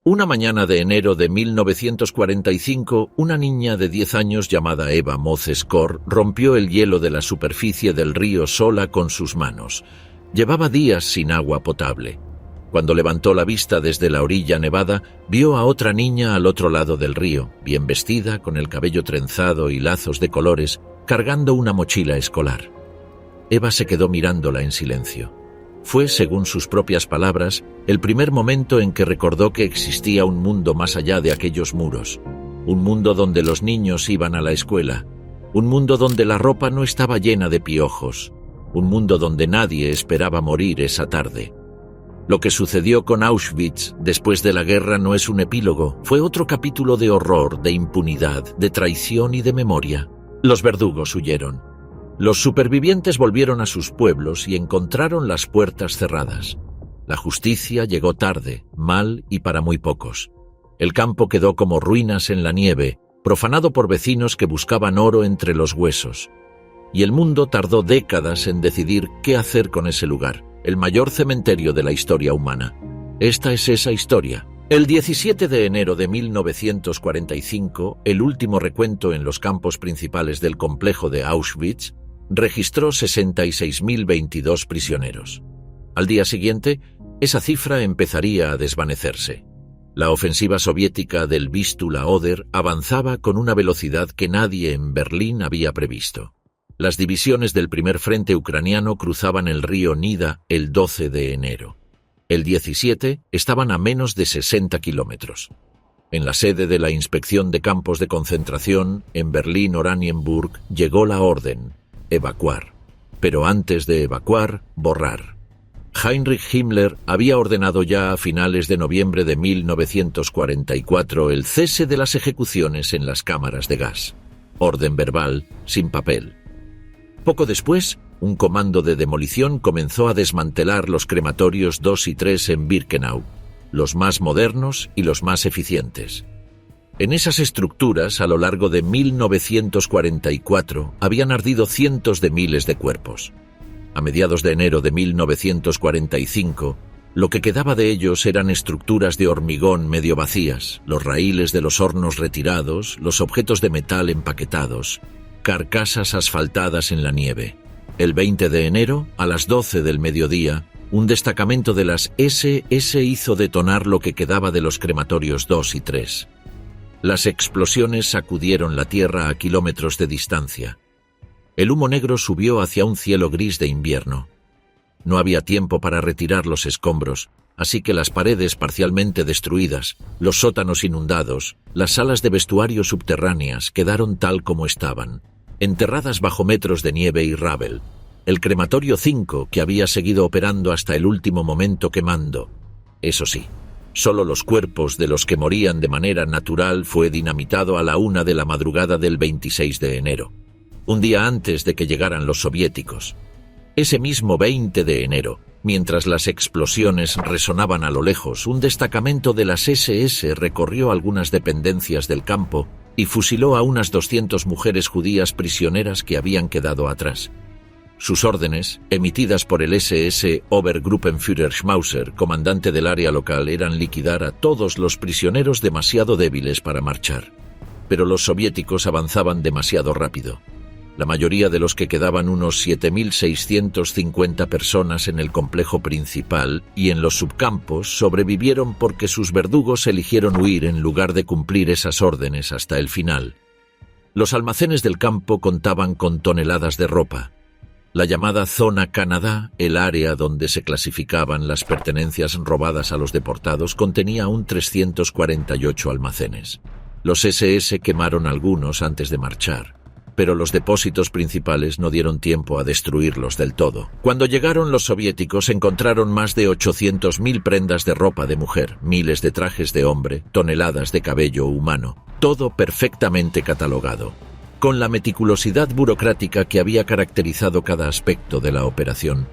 Una mañana de enero de 1945, una niña de 10 años llamada Eva Moses Kor rompió el hielo de la superficie del río sola con sus manos. Llevaba días sin agua potable. Cuando levantó la vista desde la orilla nevada, vio a otra niña al otro lado del río, bien vestida, con el cabello trenzado y lazos de colores, cargando una mochila escolar. Eva se quedó mirándola en silencio. Fue, según sus propias palabras, el primer momento en que recordó que existía un mundo más allá de aquellos muros, un mundo donde los niños iban a la escuela, un mundo donde la ropa no estaba llena de piojos, un mundo donde nadie esperaba morir esa tarde. Lo que sucedió con Auschwitz después de la guerra no es un epílogo, fue otro capítulo de horror, de impunidad, de traición y de memoria. Los verdugos huyeron. Los supervivientes volvieron a sus pueblos y encontraron las puertas cerradas. La justicia llegó tarde, mal y para muy pocos. El campo quedó como ruinas en la nieve, profanado por vecinos que buscaban oro entre los huesos. Y el mundo tardó décadas en decidir qué hacer con ese lugar, el mayor cementerio de la historia humana. Esta es esa historia. El 17 de enero de 1945, el último recuento en los campos principales del complejo de Auschwitz, registró 66.022 prisioneros. Al día siguiente, esa cifra empezaría a desvanecerse. La ofensiva soviética del Vístula-Oder avanzaba con una velocidad que nadie en Berlín había previsto. Las divisiones del primer frente ucraniano cruzaban el río Nida el 12 de enero. El 17 estaban a menos de 60 kilómetros. En la sede de la Inspección de Campos de Concentración, en Berlín-Oranienburg, llegó la orden: evacuar. Pero antes de evacuar, borrar. Heinrich Himmler había ordenado ya a finales de noviembre de 1944 el cese de las ejecuciones en las cámaras de gas. Orden verbal, sin papel. Poco después, un comando de demolición comenzó a desmantelar los crematorios 2 y 3 en Birkenau, los más modernos y los más eficientes. En esas estructuras, a lo largo de 1944, habían ardido cientos de miles de cuerpos. A mediados de enero de 1945, lo que quedaba de ellos eran estructuras de hormigón medio vacías, los raíles de los hornos retirados, los objetos de metal empaquetados, carcasas asfaltadas en la nieve. El 20 de enero, a las 12 del mediodía, un destacamento de las SS hizo detonar lo que quedaba de los crematorios 2 y 3. Las explosiones sacudieron la tierra a kilómetros de distancia. El humo negro subió hacia un cielo gris de invierno. No había tiempo para retirar los escombros, así que las paredes parcialmente destruidas, los sótanos inundados, las salas de vestuario subterráneas quedaron tal como estaban, enterradas bajo metros de nieve y rabel. El crematorio 5, que había seguido operando hasta el último momento quemando. Eso sí, solo los cuerpos de los que morían de manera natural fue dinamitado a la 1 de la madrugada del 26 de enero, un día antes de que llegaran los soviéticos. Ese mismo 20 de enero, mientras las explosiones resonaban a lo lejos, un destacamento de las SS recorrió algunas dependencias del campo y fusiló a unas 200 mujeres judías prisioneras que habían quedado atrás. Sus órdenes, emitidas por el SS Obergruppenführer Schmauser, comandante del área local, eran liquidar a todos los prisioneros demasiado débiles para marchar. Pero los soviéticos avanzaban demasiado rápido. La mayoría de los que quedaban, unos 7.650 personas en el complejo principal y en los subcampos, sobrevivieron porque sus verdugos eligieron huir en lugar de cumplir esas órdenes hasta el final. Los almacenes del campo contaban con toneladas de ropa. La llamada Zona Canadá, el área donde se clasificaban las pertenencias robadas a los deportados, contenía aún 348 almacenes. Los SS quemaron algunos antes de marchar, pero los depósitos principales no dieron tiempo a destruirlos del todo. Cuando llegaron los soviéticos, encontraron más de 800.000 prendas de ropa de mujer, miles de trajes de hombre, toneladas de cabello humano, todo perfectamente catalogado, con la meticulosidad burocrática que había caracterizado cada aspecto de la operación.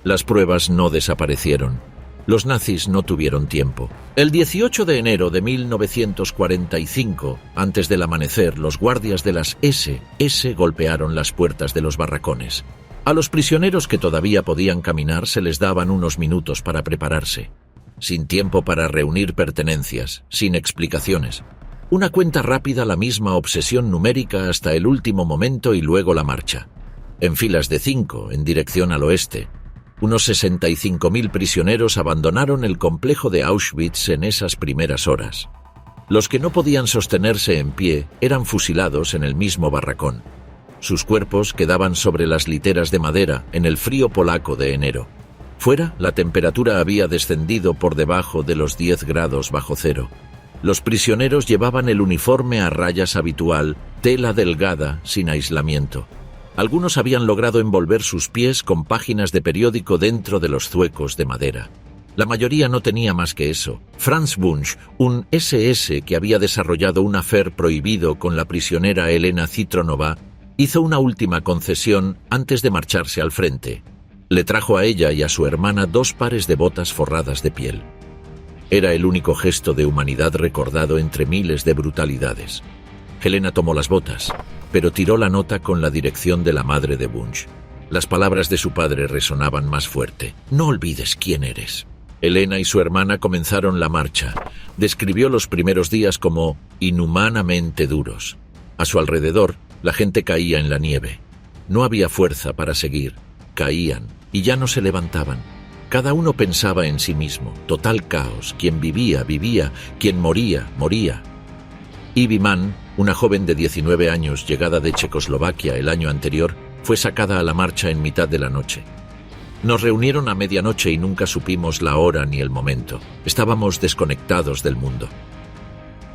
Las pruebas no desaparecieron. Los nazis no tuvieron tiempo. El 18 de enero de 1945, antes del amanecer, los guardias de las SS golpearon las puertas de los barracones. A los prisioneros que todavía podían caminar se les daban unos minutos para prepararse. sin tiempo para reunir pertenencias, sin explicaciones. Una cuenta rápida, la misma obsesión numérica hasta el último momento y luego la marcha. En filas de 5, en dirección al oeste. Unos 65.000 prisioneros abandonaron el complejo de Auschwitz en esas primeras horas. Los que no podían sostenerse en pie eran fusilados en el mismo barracón. Sus cuerpos quedaban sobre las literas de madera en el frío polaco de enero. Fuera, la temperatura había descendido por debajo de los 10 grados bajo cero. Los prisioneros llevaban el uniforme a rayas habitual, tela delgada, sin aislamiento. Algunos habían logrado envolver sus pies con páginas de periódico dentro de los zuecos de madera. La mayoría no tenía más que eso. Franz Wunsch, un SS que había desarrollado un affair prohibido con la prisionera Elena Citronova, hizo una última concesión antes de marcharse al frente. Le trajo a ella y a su hermana 2 pares de botas forradas de piel. Era el único gesto de humanidad recordado entre miles de brutalidades. Helena tomó las botas, pero tiró la nota con la dirección de la madre de Wunsch. Las palabras de su padre resonaban más fuerte. «No olvides quién eres». Helena y su hermana comenzaron la marcha. Describió los primeros días como inhumanamente duros. A su alrededor, la gente caía en la nieve. No había fuerza para seguir. Caían y ya no se levantaban. Cada uno pensaba en sí mismo. Total caos. Quien vivía, vivía. Quien moría, moría. Ivy Mann, una joven de 19 años llegada de Checoslovaquia el año anterior, fue sacada a la marcha en mitad de la noche. Nos reunieron a medianoche y nunca supimos la hora ni el momento. Estábamos desconectados del mundo.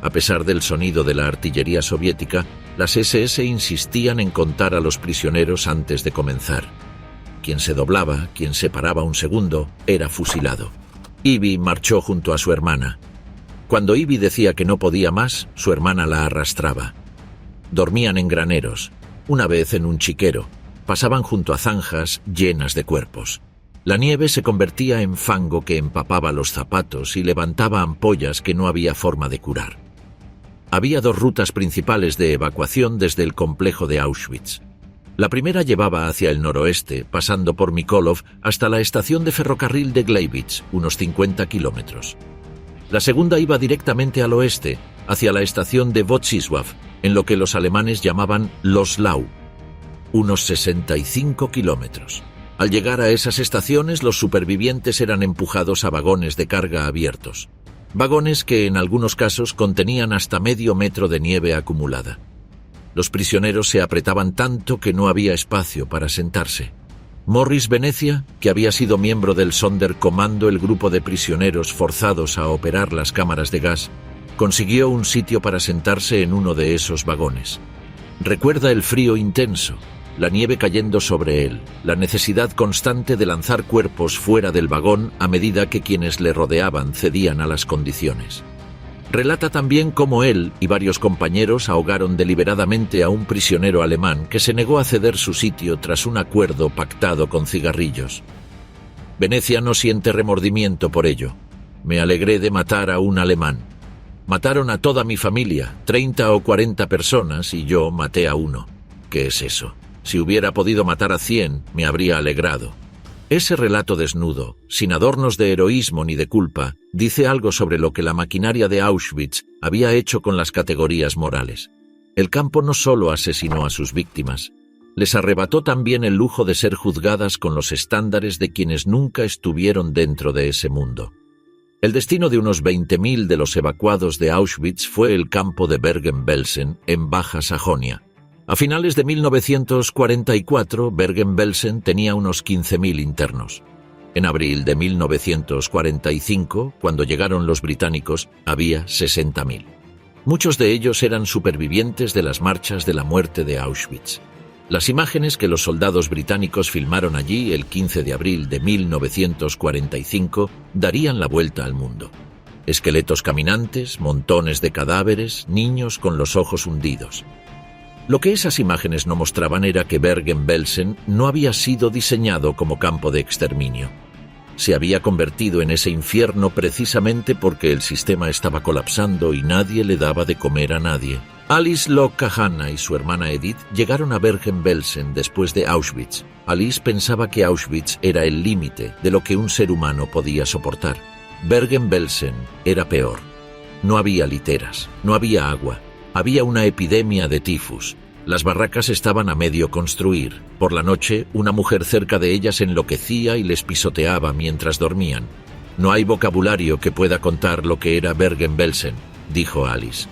A pesar del sonido de la artillería soviética, las SS insistían en contar a los prisioneros antes de comenzar. Quien se doblaba, quien se paraba un segundo, era fusilado. Ivy marchó junto a su hermana. Cuando Ivy decía que no podía más, su hermana la arrastraba. Dormían en graneros, una vez en un chiquero. Pasaban junto a zanjas llenas de cuerpos. La nieve se convertía en fango que empapaba los zapatos y levantaba ampollas que no había forma de curar. Había 2 rutas principales de evacuación desde el complejo de Auschwitz. La primera llevaba hacia el noroeste, pasando por Mykolaiv hasta la estación de ferrocarril de Gleiwitz, unos 50 kilómetros. La segunda iba directamente al oeste, hacia la estación de Wojciław, en lo que los alemanes llamaban Loslau, unos 65 kilómetros. Al llegar a esas estaciones, los supervivientes eran empujados a vagones de carga abiertos. Vagones que en algunos casos contenían hasta medio metro de nieve acumulada. Los prisioneros se apretaban tanto que no había espacio para sentarse. Morris Venecia, que había sido miembro del Sonderkommando, el grupo de prisioneros forzados a operar las cámaras de gas, consiguió un sitio para sentarse en uno de esos vagones. Recuerda el frío intenso, la nieve cayendo sobre él, la necesidad constante de lanzar cuerpos fuera del vagón a medida que quienes le rodeaban cedían a las condiciones. Relata también cómo él y varios compañeros ahogaron deliberadamente a un prisionero alemán que se negó a ceder su sitio tras un acuerdo pactado con cigarrillos. Venecia no siente remordimiento por ello. Me alegré de matar a un alemán. Mataron a toda mi familia, 30 o 40 personas, y yo maté a uno. ¿Qué es eso? Si hubiera podido matar a 100, me habría alegrado. Ese relato desnudo, sin adornos de heroísmo ni de culpa, dice algo sobre lo que la maquinaria de Auschwitz había hecho con las categorías morales. El campo no solo asesinó a sus víctimas, les arrebató también el lujo de ser juzgadas con los estándares de quienes nunca estuvieron dentro de ese mundo. El destino de unos 20.000 de los evacuados de Auschwitz fue el campo de Bergen-Belsen, en Baja Sajonia. A finales de 1944, Bergen-Belsen tenía unos 15.000 internos. En abril de 1945, cuando llegaron los británicos, había 60.000. Muchos de ellos eran supervivientes de las marchas de la muerte de Auschwitz. Las imágenes que los soldados británicos filmaron allí el 15 de abril de 1945 darían la vuelta al mundo. Esqueletos caminantes, montones de cadáveres, niños con los ojos hundidos. Lo que esas imágenes no mostraban era que Bergen-Belsen no había sido diseñado como campo de exterminio. Se había convertido en ese infierno precisamente porque el sistema estaba colapsando y nadie le daba de comer a nadie. Alice Lok-Kahana y su hermana Edith llegaron a Bergen-Belsen después de Auschwitz. Alice pensaba que Auschwitz era el límite de lo que un ser humano podía soportar. Bergen-Belsen era peor. No había literas, no había agua, había una epidemia de tifus. Las barracas estaban a medio construir. Por la noche, una mujer cerca de ellas enloquecía y les pisoteaba mientras dormían. «No hay vocabulario que pueda contar lo que era Bergen-Belsen», dijo Alice.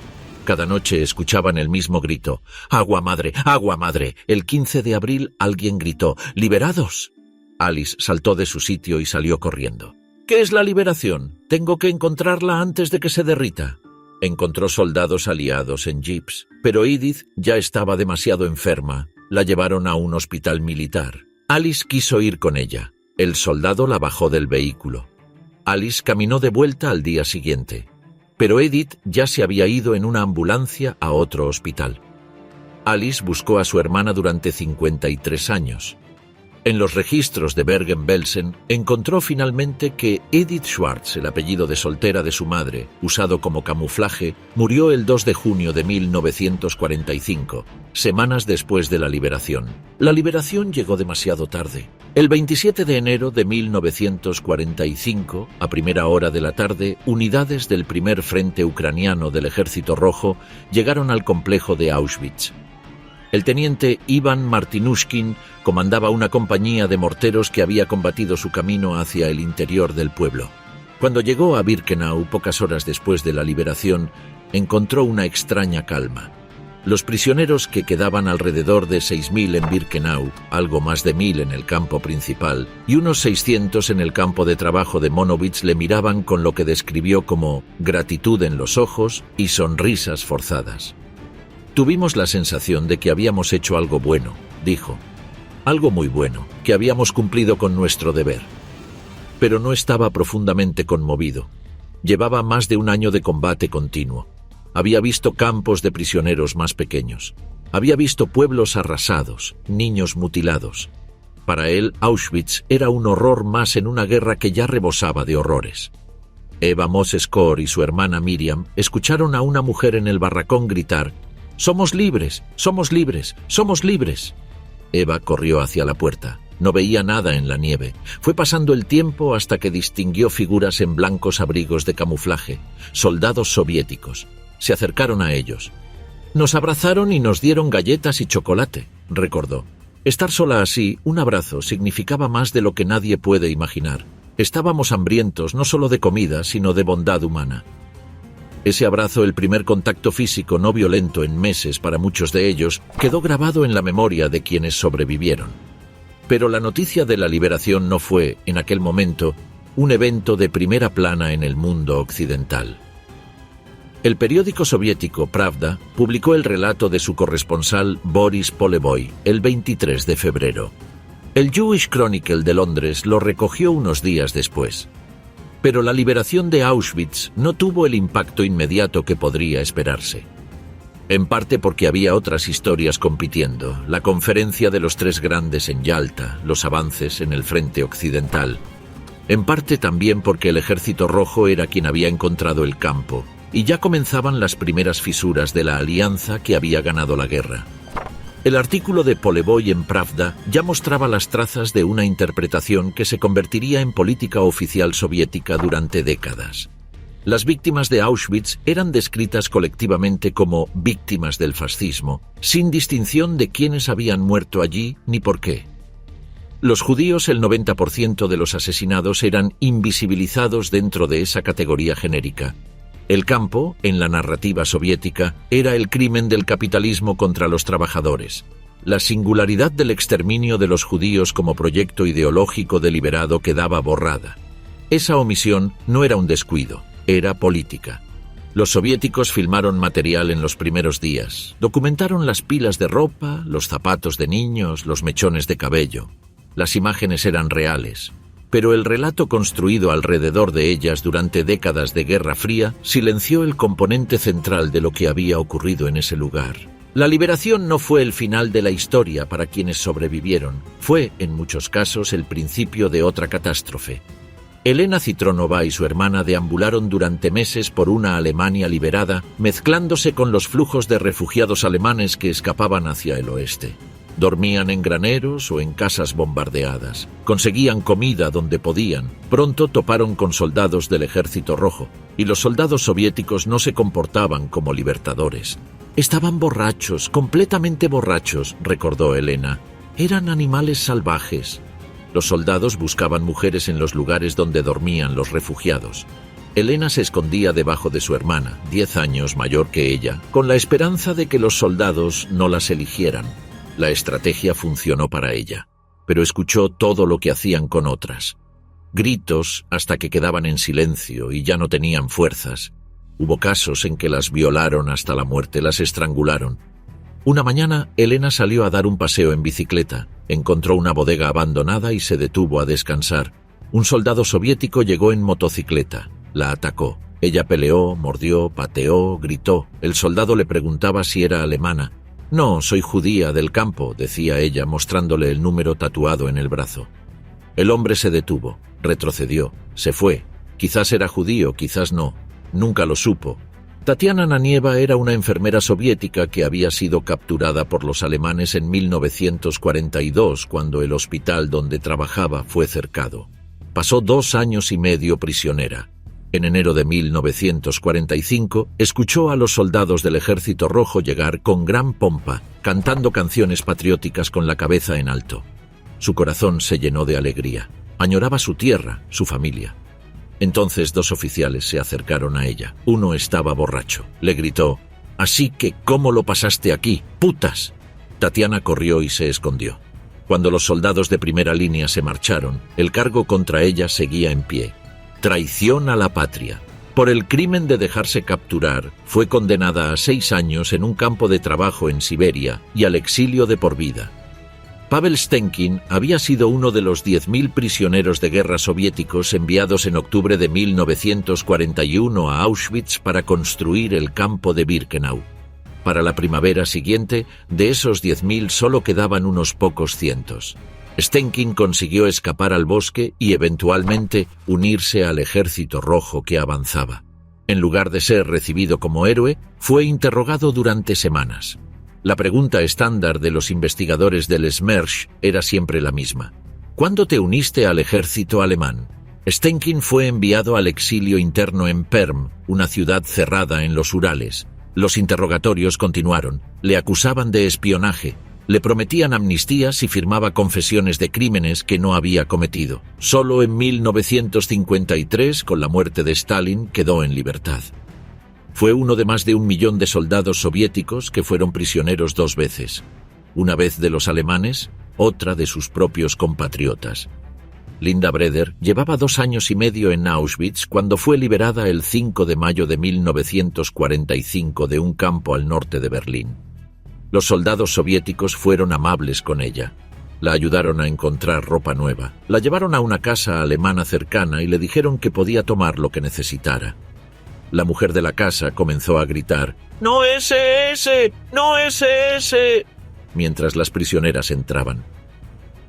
Cada noche escuchaban el mismo grito. «¡Agua madre! ¡Agua madre!». El 15 de abril alguien gritó «¡Liberados!». Alice saltó de su sitio y salió corriendo. «¿Qué es la liberación? Tengo que encontrarla antes de que se derrita». Encontró soldados aliados en jeeps, pero Edith ya estaba demasiado enferma. La llevaron a un hospital militar. Alice quiso ir con ella. El soldado la bajó del vehículo. Alice caminó de vuelta al día siguiente, pero Edith ya se había ido en una ambulancia a otro hospital. Alice buscó a su hermana durante 53 años. En los registros de Bergen-Belsen encontró finalmente que Edith Schwartz, el apellido de soltera de su madre, usado como camuflaje, murió el 2 de junio de 1945, semanas después de la liberación. La liberación llegó demasiado tarde. El 27 de enero de 1945, a primera hora de la tarde, unidades del primer frente ucraniano del Ejército Rojo llegaron al complejo de Auschwitz. El teniente Ivan Martinushkin comandaba una compañía de morteros que había combatido su camino hacia el interior del pueblo. Cuando llegó a Birkenau, pocas horas después de la liberación, encontró una extraña calma. Los prisioneros, que quedaban alrededor de 6.000 en Birkenau, algo más de 1.000 en el campo principal, y unos 600 en el campo de trabajo de Monowitz, le miraban con lo que describió como gratitud en los ojos y sonrisas forzadas. «Tuvimos la sensación de que habíamos hecho algo bueno», dijo. «Algo muy bueno, que habíamos cumplido con nuestro deber». Pero no estaba profundamente conmovido. Llevaba más de un año de combate continuo. Había visto campos de prisioneros más pequeños. Había visto pueblos arrasados, niños mutilados. Para él, Auschwitz era un horror más en una guerra que ya rebosaba de horrores. Eva Moses-Kor y su hermana Miriam escucharon a una mujer en el barracón gritar: «¡Somos libres! ¡Somos libres! ¡Somos libres!». Eva corrió hacia la puerta. No veía nada en la nieve. Fue pasando el tiempo hasta que distinguió figuras en blancos abrigos de camuflaje, soldados soviéticos. Se acercaron a ellos. «Nos abrazaron y nos dieron galletas y chocolate», recordó. Estar sola así, un abrazo, significaba más de lo que nadie puede imaginar. Estábamos hambrientos no solo de comida, sino de bondad humana. Ese abrazo, el primer contacto físico no violento en meses para muchos de ellos, quedó grabado en la memoria de quienes sobrevivieron. Pero la noticia de la liberación no fue, en aquel momento, un evento de primera plana en el mundo occidental. El periódico soviético Pravda publicó el relato de su corresponsal Boris Polevoy el 23 de febrero. El Jewish Chronicle de Londres lo recogió unos días después. Pero la liberación de Auschwitz no tuvo el impacto inmediato que podría esperarse. En parte porque había otras historias compitiendo: la conferencia de los tres grandes en Yalta, los avances en el frente occidental. En parte también porque el Ejército Rojo era quien había encontrado el campo, y ya comenzaban las primeras fisuras de la alianza que había ganado la guerra. El artículo de Polevoy en Pravda ya mostraba las trazas de una interpretación que se convertiría en política oficial soviética durante décadas. Las víctimas de Auschwitz eran descritas colectivamente como víctimas del fascismo, sin distinción de quiénes habían muerto allí ni por qué. Los judíos, el 90% de los asesinados, eran invisibilizados dentro de esa categoría genérica. El campo, en la narrativa soviética, era el crimen del capitalismo contra los trabajadores. La singularidad del exterminio de los judíos como proyecto ideológico deliberado quedaba borrada. Esa omisión no era un descuido, era política. Los soviéticos filmaron material en los primeros días, documentaron las pilas de ropa, los zapatos de niños, los mechones de cabello. Las imágenes eran reales. Pero el relato construido alrededor de ellas durante décadas de Guerra Fría silenció el componente central de lo que había ocurrido en ese lugar. La liberación no fue el final de la historia para quienes sobrevivieron, fue, en muchos casos, el principio de otra catástrofe. Elena Citronova y su hermana deambularon durante meses por una Alemania liberada, mezclándose con los flujos de refugiados alemanes que escapaban hacia el oeste. Dormían en graneros o en casas bombardeadas. Conseguían comida donde podían. Pronto toparon con soldados del Ejército Rojo, y los soldados soviéticos no se comportaban como libertadores. Estaban borrachos, completamente borrachos, recordó Elena. Eran animales salvajes. Los soldados buscaban mujeres en los lugares donde dormían los refugiados. Elena se escondía debajo de su hermana, 10 años mayor que ella, con la esperanza de que los soldados no las eligieran. La estrategia funcionó para ella, pero escuchó todo lo que hacían con otras. Gritos hasta que quedaban en silencio y ya no tenían fuerzas. Hubo casos en que las violaron hasta la muerte, las estrangularon. Una mañana, Elena salió a dar un paseo en bicicleta. Encontró una bodega abandonada y se detuvo a descansar. Un soldado soviético llegó en motocicleta. La atacó. Ella peleó, mordió, pateó, gritó. El soldado le preguntaba si era alemana. «No, soy judía del campo», decía ella, mostrándole el número tatuado en el brazo. El hombre se detuvo, retrocedió, se fue. Quizás era judío, quizás no. Nunca lo supo. Tatiana Nanieva era una enfermera soviética que había sido capturada por los alemanes en 1942, cuando el hospital donde trabajaba fue cercado. Pasó 2 años y medio prisionera. En enero de 1945, escuchó a los soldados del Ejército Rojo llegar con gran pompa, cantando canciones patrióticas con la cabeza en alto. Su corazón se llenó de alegría. Añoraba su tierra, su familia. Entonces 2 oficiales se acercaron a ella. Uno estaba borracho. Le gritó: «Así que, ¿cómo lo pasaste aquí, putas?». Tatiana corrió y se escondió. Cuando los soldados de primera línea se marcharon, el cargo contra ella seguía en pie. Traición a la patria. Por el crimen de dejarse capturar, fue condenada a 6 años en un campo de trabajo en Siberia y al exilio de por vida. Pavel Stenkin había sido uno de los 10.000 prisioneros de guerra soviéticos enviados en octubre de 1941 a Auschwitz para construir el campo de Birkenau. Para la primavera siguiente, de esos 10.000 solo quedaban unos pocos cientos. Stenkin consiguió escapar al bosque y eventualmente unirse al Ejército Rojo que avanzaba. En lugar de ser recibido como héroe, fue interrogado durante semanas. La pregunta estándar de los investigadores del Smersh era siempre la misma. ¿Cuándo te uniste al ejército alemán? Stenkin fue enviado al exilio interno en Perm, una ciudad cerrada en los Urales. Los interrogatorios continuaron. Le acusaban de espionaje. Le prometían amnistía si firmaba confesiones de crímenes que no había cometido. Solo en 1953, con la muerte de Stalin, quedó en libertad. Fue uno de más de 1 millón de soldados soviéticos que fueron prisioneros 2 veces. Una vez de los alemanes, otra de sus propios compatriotas. Linda Breder llevaba 2 años y medio en Auschwitz cuando fue liberada el 5 de mayo de 1945 de un campo al norte de Berlín. Los soldados soviéticos fueron amables con ella. La ayudaron a encontrar ropa nueva. La llevaron a una casa alemana cercana y le dijeron que podía tomar lo que necesitara. La mujer de la casa comenzó a gritar: «¡No SS! ¡No SS!», mientras las prisioneras entraban.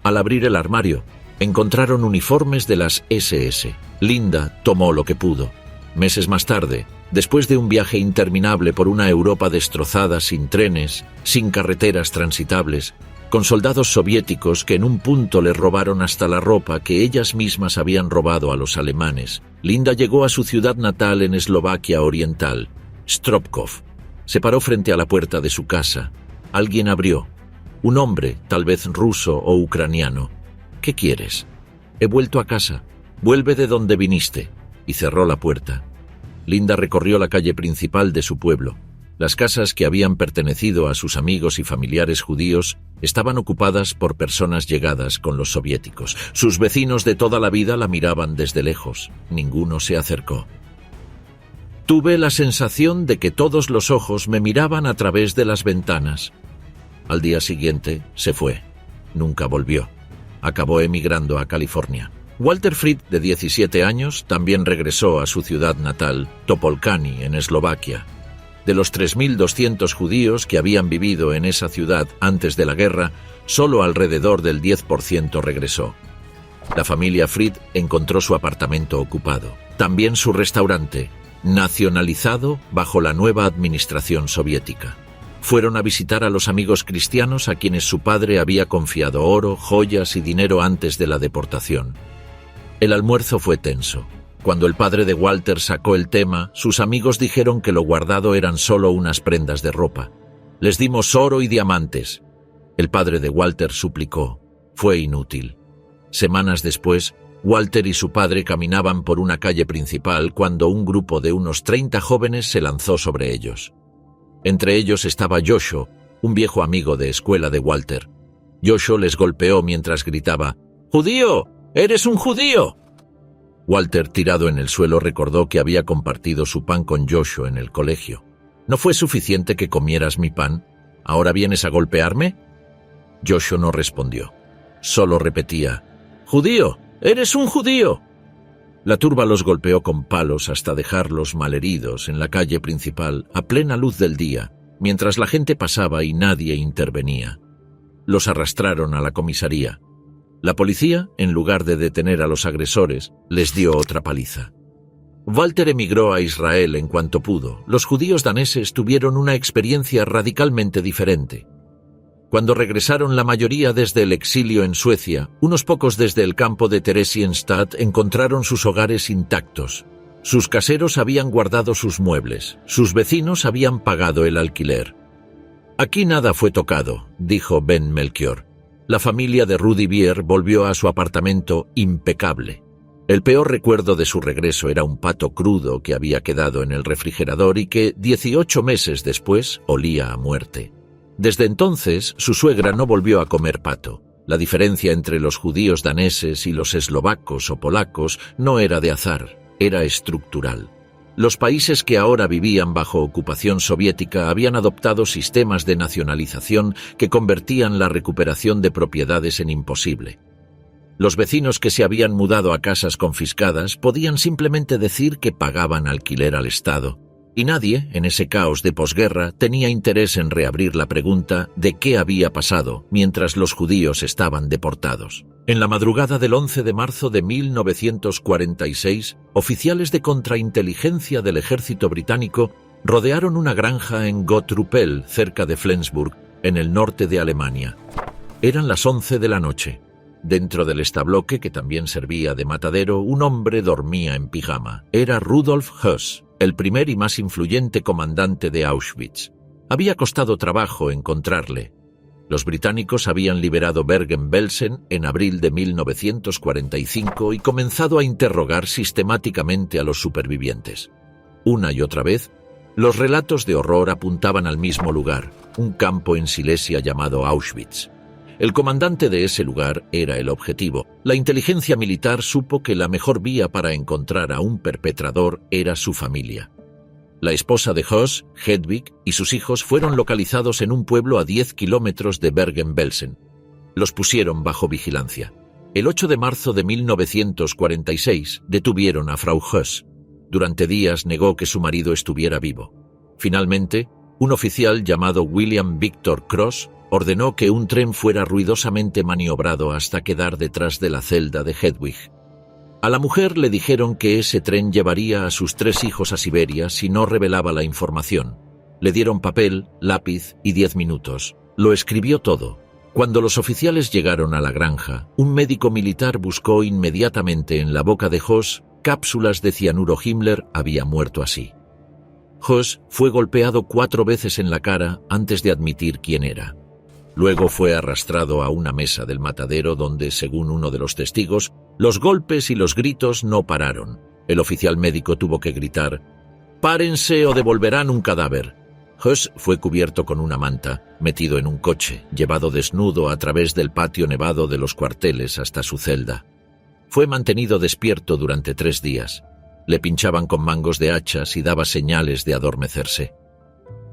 Al abrir el armario, encontraron uniformes de las SS. Linda tomó lo que pudo. Meses más tarde, después de un viaje interminable por una Europa destrozada, sin trenes, sin carreteras transitables, con soldados soviéticos que en un punto le robaron hasta la ropa que ellas mismas habían robado a los alemanes, Linda llegó a su ciudad natal en Eslovaquia Oriental, Stropkov. Se paró frente a la puerta de su casa. Alguien abrió. Un hombre, tal vez ruso o ucraniano. «¿Qué quieres?» «He vuelto a casa. Vuelve de donde viniste», y cerró la puerta. Linda recorrió la calle principal de su pueblo. Las casas que habían pertenecido a sus amigos y familiares judíos estaban ocupadas por personas llegadas con los soviéticos. Sus vecinos de toda la vida la miraban desde lejos. Ninguno se acercó. Tuve la sensación de que todos los ojos me miraban a través de las ventanas. Al día siguiente se fue. Nunca volvió. Acabó emigrando a California. Walter Fried, de 17 años, también regresó a su ciudad natal, Topolcani, en Eslovaquia. De los 3.200 judíos que habían vivido en esa ciudad antes de la guerra, solo alrededor del 10% regresó. La familia Fried encontró su apartamento ocupado, también su restaurante, nacionalizado bajo la nueva administración soviética. Fueron a visitar a los amigos cristianos a quienes su padre había confiado oro, joyas y dinero antes de la deportación. El almuerzo fue tenso. Cuando el padre de Walter sacó el tema, sus amigos dijeron que lo guardado eran solo unas prendas de ropa. Les dimos oro y diamantes. El padre de Walter suplicó. Fue inútil. Semanas después, Walter y su padre caminaban por una calle principal cuando un grupo de unos 30 jóvenes se lanzó sobre ellos. Entre ellos estaba Joshua, un viejo amigo de escuela de Walter. Joshua les golpeó mientras gritaba, «¡Judío! ¡Eres un judío!». Walter, tirado en el suelo, recordó que había compartido su pan con Joshua en el colegio. «¿No fue suficiente que comieras mi pan? ¿Ahora vienes a golpearme?». Joshua no respondió. Solo repetía, «¡Judío! ¡Eres un judío!». La turba los golpeó con palos hasta dejarlos malheridos en la calle principal a plena luz del día, mientras la gente pasaba y nadie intervenía. Los arrastraron a la comisaría. La policía, en lugar de detener a los agresores, les dio otra paliza. Walter emigró a Israel en cuanto pudo. Los judíos daneses tuvieron una experiencia radicalmente diferente. Cuando regresaron la mayoría desde el exilio en Suecia, unos pocos desde el campo de Theresienstadt encontraron sus hogares intactos. Sus caseros habían guardado sus muebles, sus vecinos habían pagado el alquiler. «Aquí nada fue tocado», dijo Ben Melchior. La familia de Rudy Bier volvió a su apartamento impecable. El peor recuerdo de su regreso era un pato crudo que había quedado en el refrigerador y que, 18 meses después, olía a muerte. Desde entonces, su suegra no volvió a comer pato. La diferencia entre los judíos daneses y los eslovacos o polacos no era de azar, era estructural. Los países que ahora vivían bajo ocupación soviética habían adoptado sistemas de nacionalización que convertían la recuperación de propiedades en imposible. Los vecinos que se habían mudado a casas confiscadas podían simplemente decir que pagaban alquiler al Estado. Y nadie, en ese caos de posguerra, tenía interés en reabrir la pregunta de qué había pasado mientras los judíos estaban deportados. En la madrugada del 11 de marzo de 1946, oficiales de contrainteligencia del ejército británico rodearon una granja en Gottrupel, cerca de Flensburg, en el norte de Alemania. Eran las 11 de la noche. Dentro del establoque, que también servía de matadero, un hombre dormía en pijama. Era Rudolf Höss, el primer y más influyente comandante de Auschwitz. Había costado trabajo encontrarle. Los británicos habían liberado Bergen-Belsen en abril de 1945 y comenzado a interrogar sistemáticamente a los supervivientes. Una y otra vez, los relatos de horror apuntaban al mismo lugar, un campo en Silesia llamado Auschwitz. El comandante de ese lugar era el objetivo. La inteligencia militar supo que la mejor vía para encontrar a un perpetrador era su familia. La esposa de Höss, Hedwig, y sus hijos fueron localizados en un pueblo a 10 kilómetros de Bergen-Belsen. Los pusieron bajo vigilancia. El 8 de marzo de 1946 detuvieron a Frau Höss. Durante días negó que su marido estuviera vivo. Finalmente, un oficial llamado William Victor Cross ordenó que un tren fuera ruidosamente maniobrado hasta quedar detrás de la celda de Hedwig. A la mujer le dijeron que ese tren llevaría a sus 3 hijos a Siberia si no revelaba la información. Le dieron papel, lápiz y 10 minutos. Lo escribió todo. Cuando los oficiales llegaron a la granja, un médico militar buscó inmediatamente en la boca de Höss cápsulas de cianuro. Himmler había muerto así. Höss fue golpeado 4 veces en la cara antes de admitir quién era. Luego fue arrastrado a una mesa del matadero donde, según uno de los testigos, los golpes y los gritos no pararon. El oficial médico tuvo que gritar, «¡Párense o devolverán un cadáver!». Höss fue cubierto con una manta, metido en un coche, llevado desnudo a través del patio nevado de los cuarteles hasta su celda. Fue mantenido despierto durante 3 días. Le pinchaban con mangos de hachas y daba señales de adormecerse.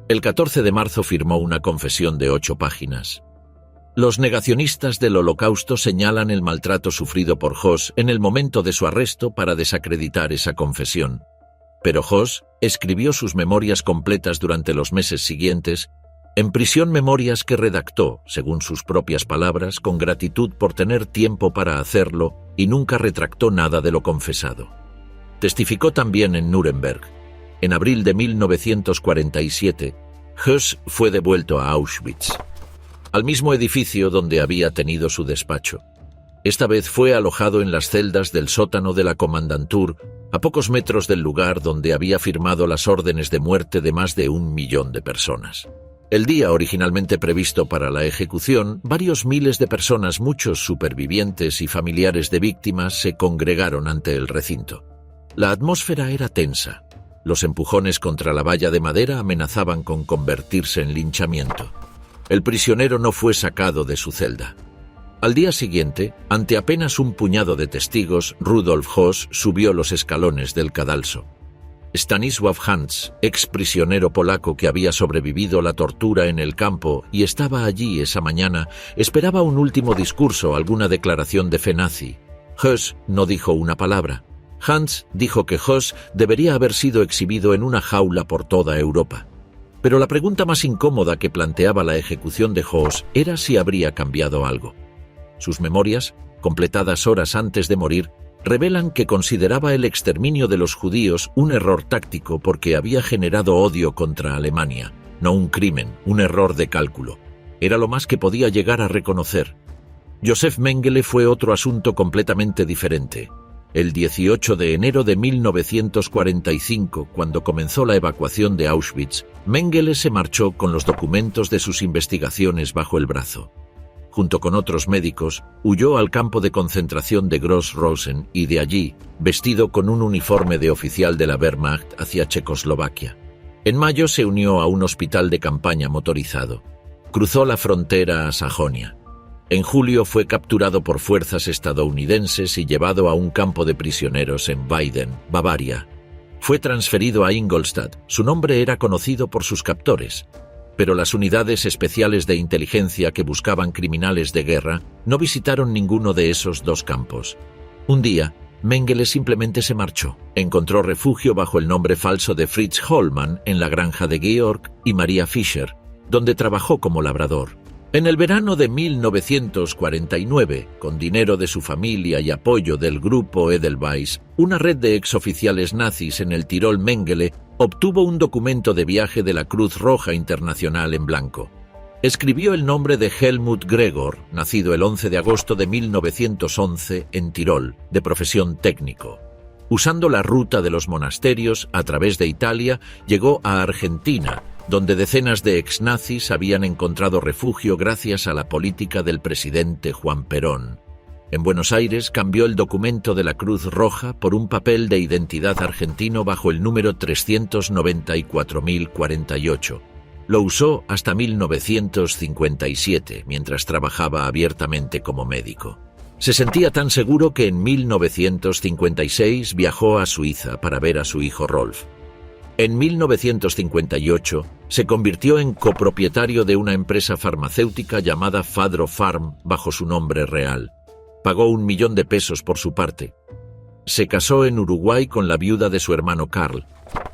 El 14 de marzo firmó una confesión de 8 páginas. Los negacionistas del Holocausto señalan el maltrato sufrido por Höss en el momento de su arresto para desacreditar esa confesión. Pero Höss escribió sus memorias completas durante los meses siguientes, en prisión, memorias que redactó, según sus propias palabras, con gratitud por tener tiempo para hacerlo y nunca retractó nada de lo confesado. Testificó también en Nuremberg. En abril de 1947, Höss fue devuelto a Auschwitz, al mismo edificio donde había tenido su despacho. Esta vez fue alojado en las celdas del sótano de la Kommandantur, a pocos metros del lugar donde había firmado las órdenes de muerte de más de 1 millón de personas. El día originalmente previsto para la ejecución, varios miles de personas, muchos supervivientes y familiares de víctimas, se congregaron ante el recinto. La atmósfera era tensa. Los empujones contra la valla de madera amenazaban con convertirse en linchamiento. El prisionero no fue sacado de su celda. Al día siguiente, ante apenas un puñado de testigos, Rudolf Höss subió los escalones del cadalso. Stanisław Hans, ex prisionero polaco que había sobrevivido la tortura en el campo y estaba allí esa mañana, esperaba un último discurso, alguna declaración de fe nazi. Höss no dijo una palabra. Hans dijo que Höss debería haber sido exhibido en una jaula por toda Europa. Pero la pregunta más incómoda que planteaba la ejecución de Höss era si habría cambiado algo. Sus memorias, completadas horas antes de morir, revelan que consideraba el exterminio de los judíos un error táctico porque había generado odio contra Alemania, no un crimen, un error de cálculo. Era lo más que podía llegar a reconocer. Josef Mengele fue otro asunto completamente diferente. El 18 de enero de 1945, cuando comenzó la evacuación de Auschwitz, Mengele se marchó con los documentos de sus investigaciones bajo el brazo. Junto con otros médicos, huyó al campo de concentración de Gross-Rosen y de allí, vestido con un uniforme de oficial de la Wehrmacht, hacia Checoslovaquia. En mayo se unió a un hospital de campaña motorizado. Cruzó la frontera a Sajonia. En julio fue capturado por fuerzas estadounidenses y llevado a un campo de prisioneros en Weiden, Bavaria. Fue transferido a Ingolstadt. Su nombre era conocido por sus captores, pero las unidades especiales de inteligencia que buscaban criminales de guerra no visitaron ninguno de esos dos campos. Un día, Mengele simplemente se marchó. Encontró refugio bajo el nombre falso de Fritz Hollmann en la granja de Georg y Maria Fischer, donde trabajó como labrador. En el verano de 1949, con dinero de su familia y apoyo del grupo Edelweiss, una red de exoficiales nazis en el Tirol, Mengele obtuvo un documento de viaje de la Cruz Roja Internacional en blanco. Escribió el nombre de Helmut Gregor, nacido el 11 de agosto de 1911 en Tirol, de profesión técnico. Usando la ruta de los monasterios a través de Italia, llegó a Argentina, donde decenas de ex-nazis habían encontrado refugio gracias a la política del presidente Juan Perón. En Buenos Aires cambió el documento de la Cruz Roja por un papel de identidad argentino bajo el número 394.048. Lo usó hasta 1957, mientras trabajaba abiertamente como médico. Se sentía tan seguro que en 1956 viajó a Suiza para ver a su hijo Rolf. En 1958 se convirtió en copropietario de una empresa farmacéutica llamada Fadro Farm bajo su nombre real. Pagó 1 millón de pesos por su parte. Se casó en Uruguay con la viuda de su hermano Karl.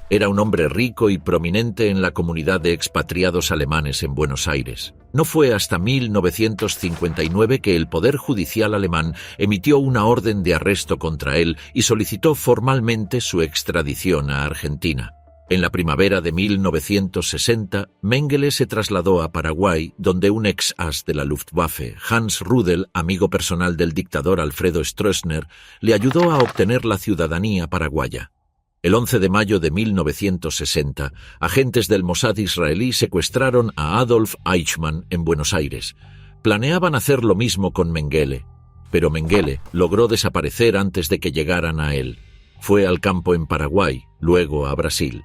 Era un hombre rico y prominente en la comunidad de expatriados alemanes en Buenos Aires. No fue hasta 1959 que el Poder Judicial alemán emitió una orden de arresto contra él y solicitó formalmente su extradición a Argentina. En la primavera de 1960, Mengele se trasladó a Paraguay, donde un ex-as de la Luftwaffe, Hans Rudel, amigo personal del dictador Alfredo Stroessner, le ayudó a obtener la ciudadanía paraguaya. El 11 de mayo de 1960, agentes del Mossad israelí secuestraron a Adolf Eichmann en Buenos Aires. Planeaban hacer lo mismo con Mengele, pero Mengele logró desaparecer antes de que llegaran a él. Fue al campo en Paraguay, luego a Brasil.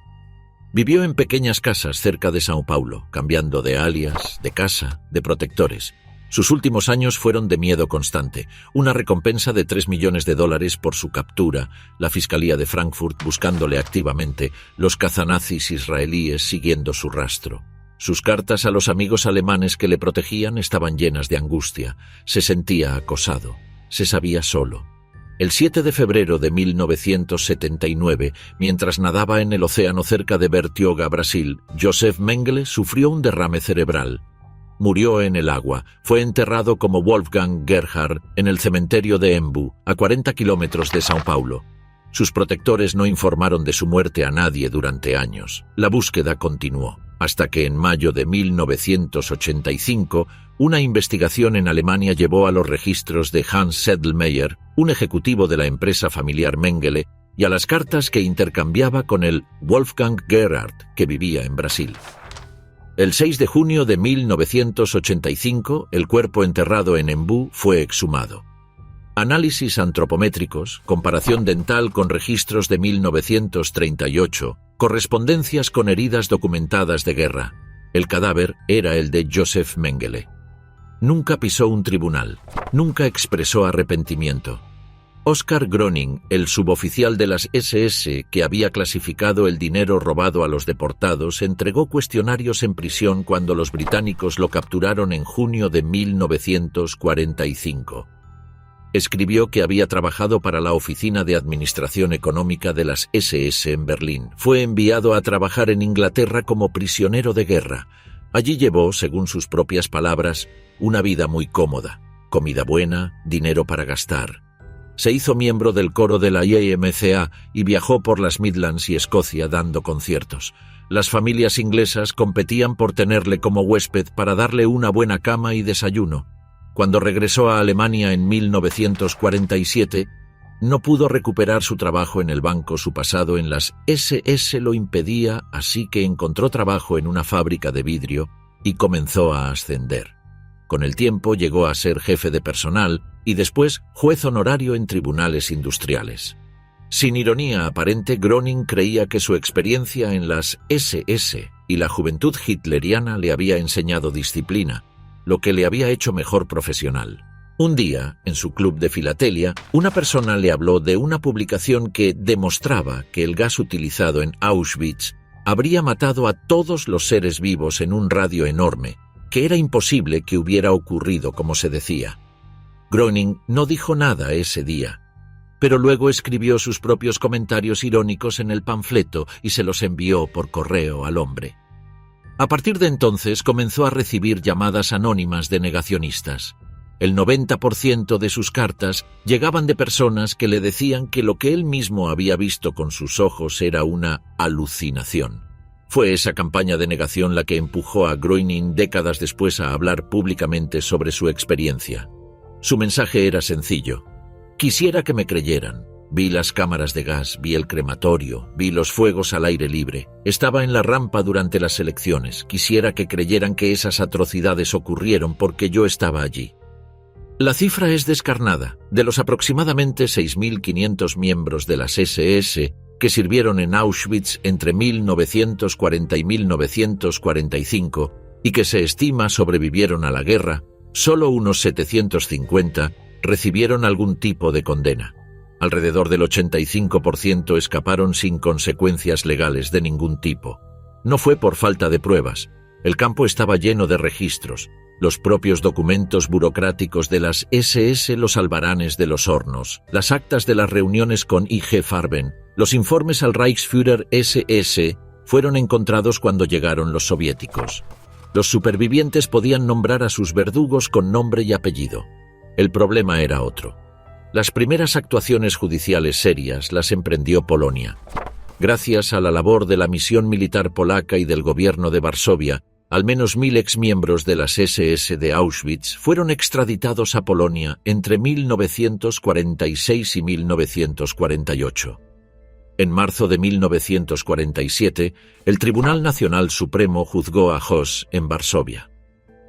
Vivió en pequeñas casas cerca de São Paulo, cambiando de alias, de casa, de protectores. Sus últimos años fueron de miedo constante, una recompensa de $3 millones por su captura, la Fiscalía de Frankfurt buscándole activamente, los cazanazis israelíes siguiendo su rastro. Sus cartas a los amigos alemanes que le protegían estaban llenas de angustia. Se sentía acosado, se sabía solo. El 7 de febrero de 1979, mientras nadaba en el océano cerca de Bertioga, Brasil, Josef Mengele sufrió un derrame cerebral. Murió en el agua. Fue enterrado como Wolfgang Gerhard en el cementerio de Embu, a 40 kilómetros de São Paulo. Sus protectores no informaron de su muerte a nadie durante años. La búsqueda continuó. hasta que en mayo de 1985 una investigación en Alemania llevó a los registros de Hans Sedlmayr, un ejecutivo de la empresa familiar Mengele, y a las cartas que intercambiaba con el Wolfgang Gerhard, que vivía en Brasil. El 6 de junio de 1985, el cuerpo enterrado en Embú fue exhumado. Análisis antropométricos, comparación dental con registros de 1938, correspondencias con heridas documentadas de guerra. El cadáver era el de Josef Mengele. Nunca pisó un tribunal, nunca expresó arrepentimiento. Oskar Gröning, el suboficial de las SS que había clasificado el dinero robado a los deportados, entregó cuestionarios en prisión cuando los británicos lo capturaron en junio de 1945. Escribió que había trabajado para la Oficina de Administración Económica de las SS en Berlín. Fue enviado a trabajar en Inglaterra como prisionero de guerra. Allí llevó, según sus propias palabras, una vida muy cómoda, comida buena, dinero para gastar. Se hizo miembro del coro de la YMCA y viajó por las Midlands y Escocia dando conciertos. Las familias inglesas competían por tenerle como huésped para darle una buena cama y desayuno. Cuando regresó a Alemania en 1947, no pudo recuperar su trabajo en el banco. Su pasado en las SS lo impedía, así que encontró trabajo en una fábrica de vidrio y comenzó a ascender. Con el tiempo llegó a ser jefe de personal y después juez honorario en tribunales industriales. Sin ironía aparente, Gröning creía que su experiencia en las SS y la juventud hitleriana le había enseñado disciplina, lo que le había hecho mejor profesional. Un día, en su club de filatelia, una persona le habló de una publicación que demostraba que el gas utilizado en Auschwitz habría matado a todos los seres vivos en un radio enorme, que era imposible que hubiera ocurrido como se decía. Gröning no dijo nada ese día, pero luego escribió sus propios comentarios irónicos en el panfleto y se los envió por correo al hombre. A partir de entonces comenzó a recibir llamadas anónimas de negacionistas. El 90% de sus cartas llegaban de personas que le decían que lo que él mismo había visto con sus ojos era una alucinación. Fue esa campaña de negación la que empujó a Gröning décadas después a hablar públicamente sobre su experiencia. Su mensaje era sencillo. Quisiera que me creyeran. Vi las cámaras de gas, vi el crematorio, vi los fuegos al aire libre. Estaba en la rampa durante las elecciones. Quisiera que creyeran que esas atrocidades ocurrieron porque yo estaba allí. La cifra es descarnada. De los aproximadamente 6.500 miembros de las SS que sirvieron en Auschwitz entre 1940 y 1945 y que se estima sobrevivieron a la guerra, solo unos 750 recibieron algún tipo de condena. Alrededor del 85% escaparon sin consecuencias legales de ningún tipo. No fue por falta de pruebas. El campo estaba lleno de registros. Los propios documentos burocráticos de las SS, los albaranes de los hornos, las actas de las reuniones con IG Farben, los informes al Reichsführer SS fueron encontrados cuando llegaron los soviéticos. Los supervivientes podían nombrar a sus verdugos con nombre y apellido. El problema era otro. Las primeras actuaciones judiciales serias las emprendió Polonia. Gracias a la labor de la misión militar polaca y del gobierno de Varsovia, al menos 1.000 exmiembros de las SS de Auschwitz fueron extraditados a Polonia entre 1946 y 1948. En marzo de 1947, el Tribunal Nacional Supremo juzgó a Höss en Varsovia.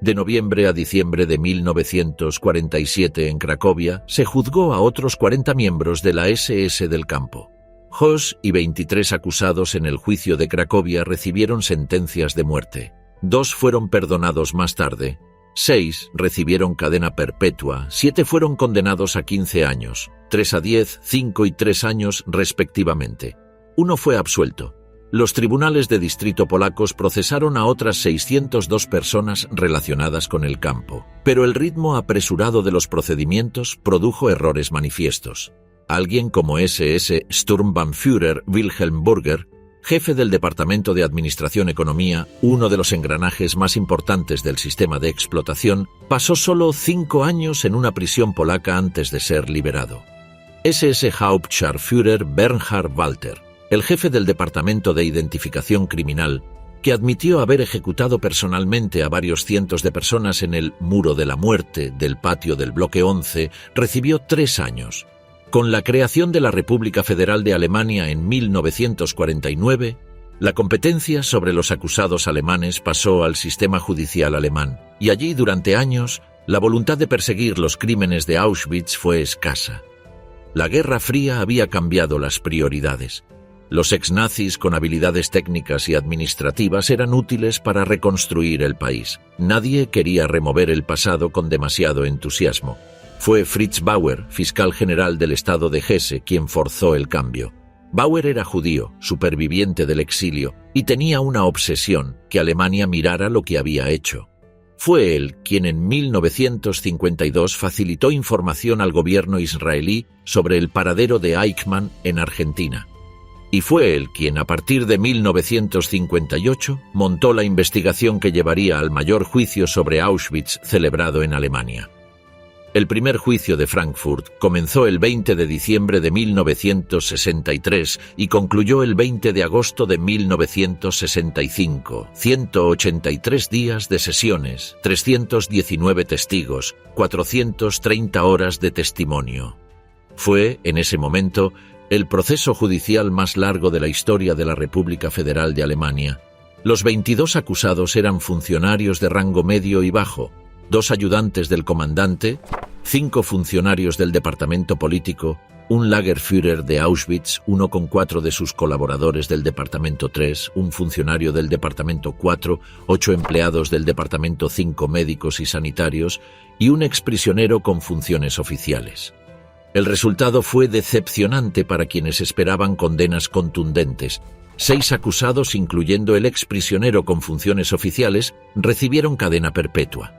De noviembre a diciembre de 1947 en Cracovia, se juzgó a otros 40 miembros de la SS del campo. Höss y 23 acusados en el juicio de Cracovia recibieron sentencias de muerte. 2 fueron perdonados más tarde, 6 recibieron cadena perpetua, 7 fueron condenados a 15 años, 3 a 10, 5 y 3 años respectivamente. 1 fue absuelto. Los tribunales de distrito polacos procesaron a otras 602 personas relacionadas con el campo, pero el ritmo apresurado de los procedimientos produjo errores manifiestos. Alguien como SS Sturmbannführer Wilhelm Burger, jefe del Departamento de Administración Economía, uno de los engranajes más importantes del sistema de explotación, pasó solo 5 años en una prisión polaca antes de ser liberado. SS Hauptscharführer Bernhard Walter, el jefe del Departamento de Identificación Criminal, que admitió haber ejecutado personalmente a varios cientos de personas en el Muro de la Muerte del patio del Bloque 11, recibió 3 años. Con la creación de la República Federal de Alemania en 1949, la competencia sobre los acusados alemanes pasó al sistema judicial alemán, y allí durante años la voluntad de perseguir los crímenes de Auschwitz fue escasa. La Guerra Fría había cambiado las prioridades. Los exnazis con habilidades técnicas y administrativas eran útiles para reconstruir el país. Nadie quería remover el pasado con demasiado entusiasmo. Fue Fritz Bauer, fiscal general del estado de Hesse, quien forzó el cambio. Bauer era judío, superviviente del exilio, y tenía una obsesión: que Alemania mirara lo que había hecho. Fue él quien en 1952 facilitó información al gobierno israelí sobre el paradero de Eichmann en Argentina. Y fue él quien, a partir de 1958, montó la investigación que llevaría al mayor juicio sobre Auschwitz celebrado en Alemania. El primer juicio de Frankfurt comenzó el 20 de diciembre de 1963 y concluyó el 20 de agosto de 1965. 183 días de sesiones, 319 testigos, 430 horas de testimonio. Fue, en ese momento, el proceso judicial más largo de la historia de la República Federal de Alemania. Los 22 acusados eran funcionarios de rango medio y bajo, 2 ayudantes del comandante, 5 funcionarios del departamento político, un Lagerführer de Auschwitz, 1 con 4 de sus colaboradores del departamento 3, un funcionario del departamento 4, 8 empleados del departamento 5 médicos y sanitarios y un exprisionero con funciones oficiales. El resultado fue decepcionante para quienes esperaban condenas contundentes. 6 acusados, incluyendo el exprisionero con funciones oficiales, recibieron cadena perpetua.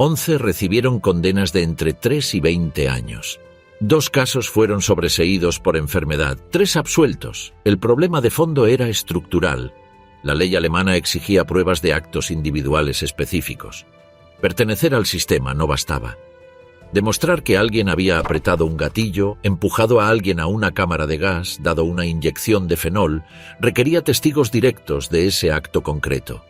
11 recibieron condenas de entre 3 y 20 años. 2 casos fueron sobreseídos por enfermedad, 3 absueltos. El problema de fondo era estructural. La ley alemana exigía pruebas de actos individuales específicos. Pertenecer al sistema no bastaba. Demostrar que alguien había apretado un gatillo, empujado a alguien a una cámara de gas, dado una inyección de fenol, requería testigos directos de ese acto concreto.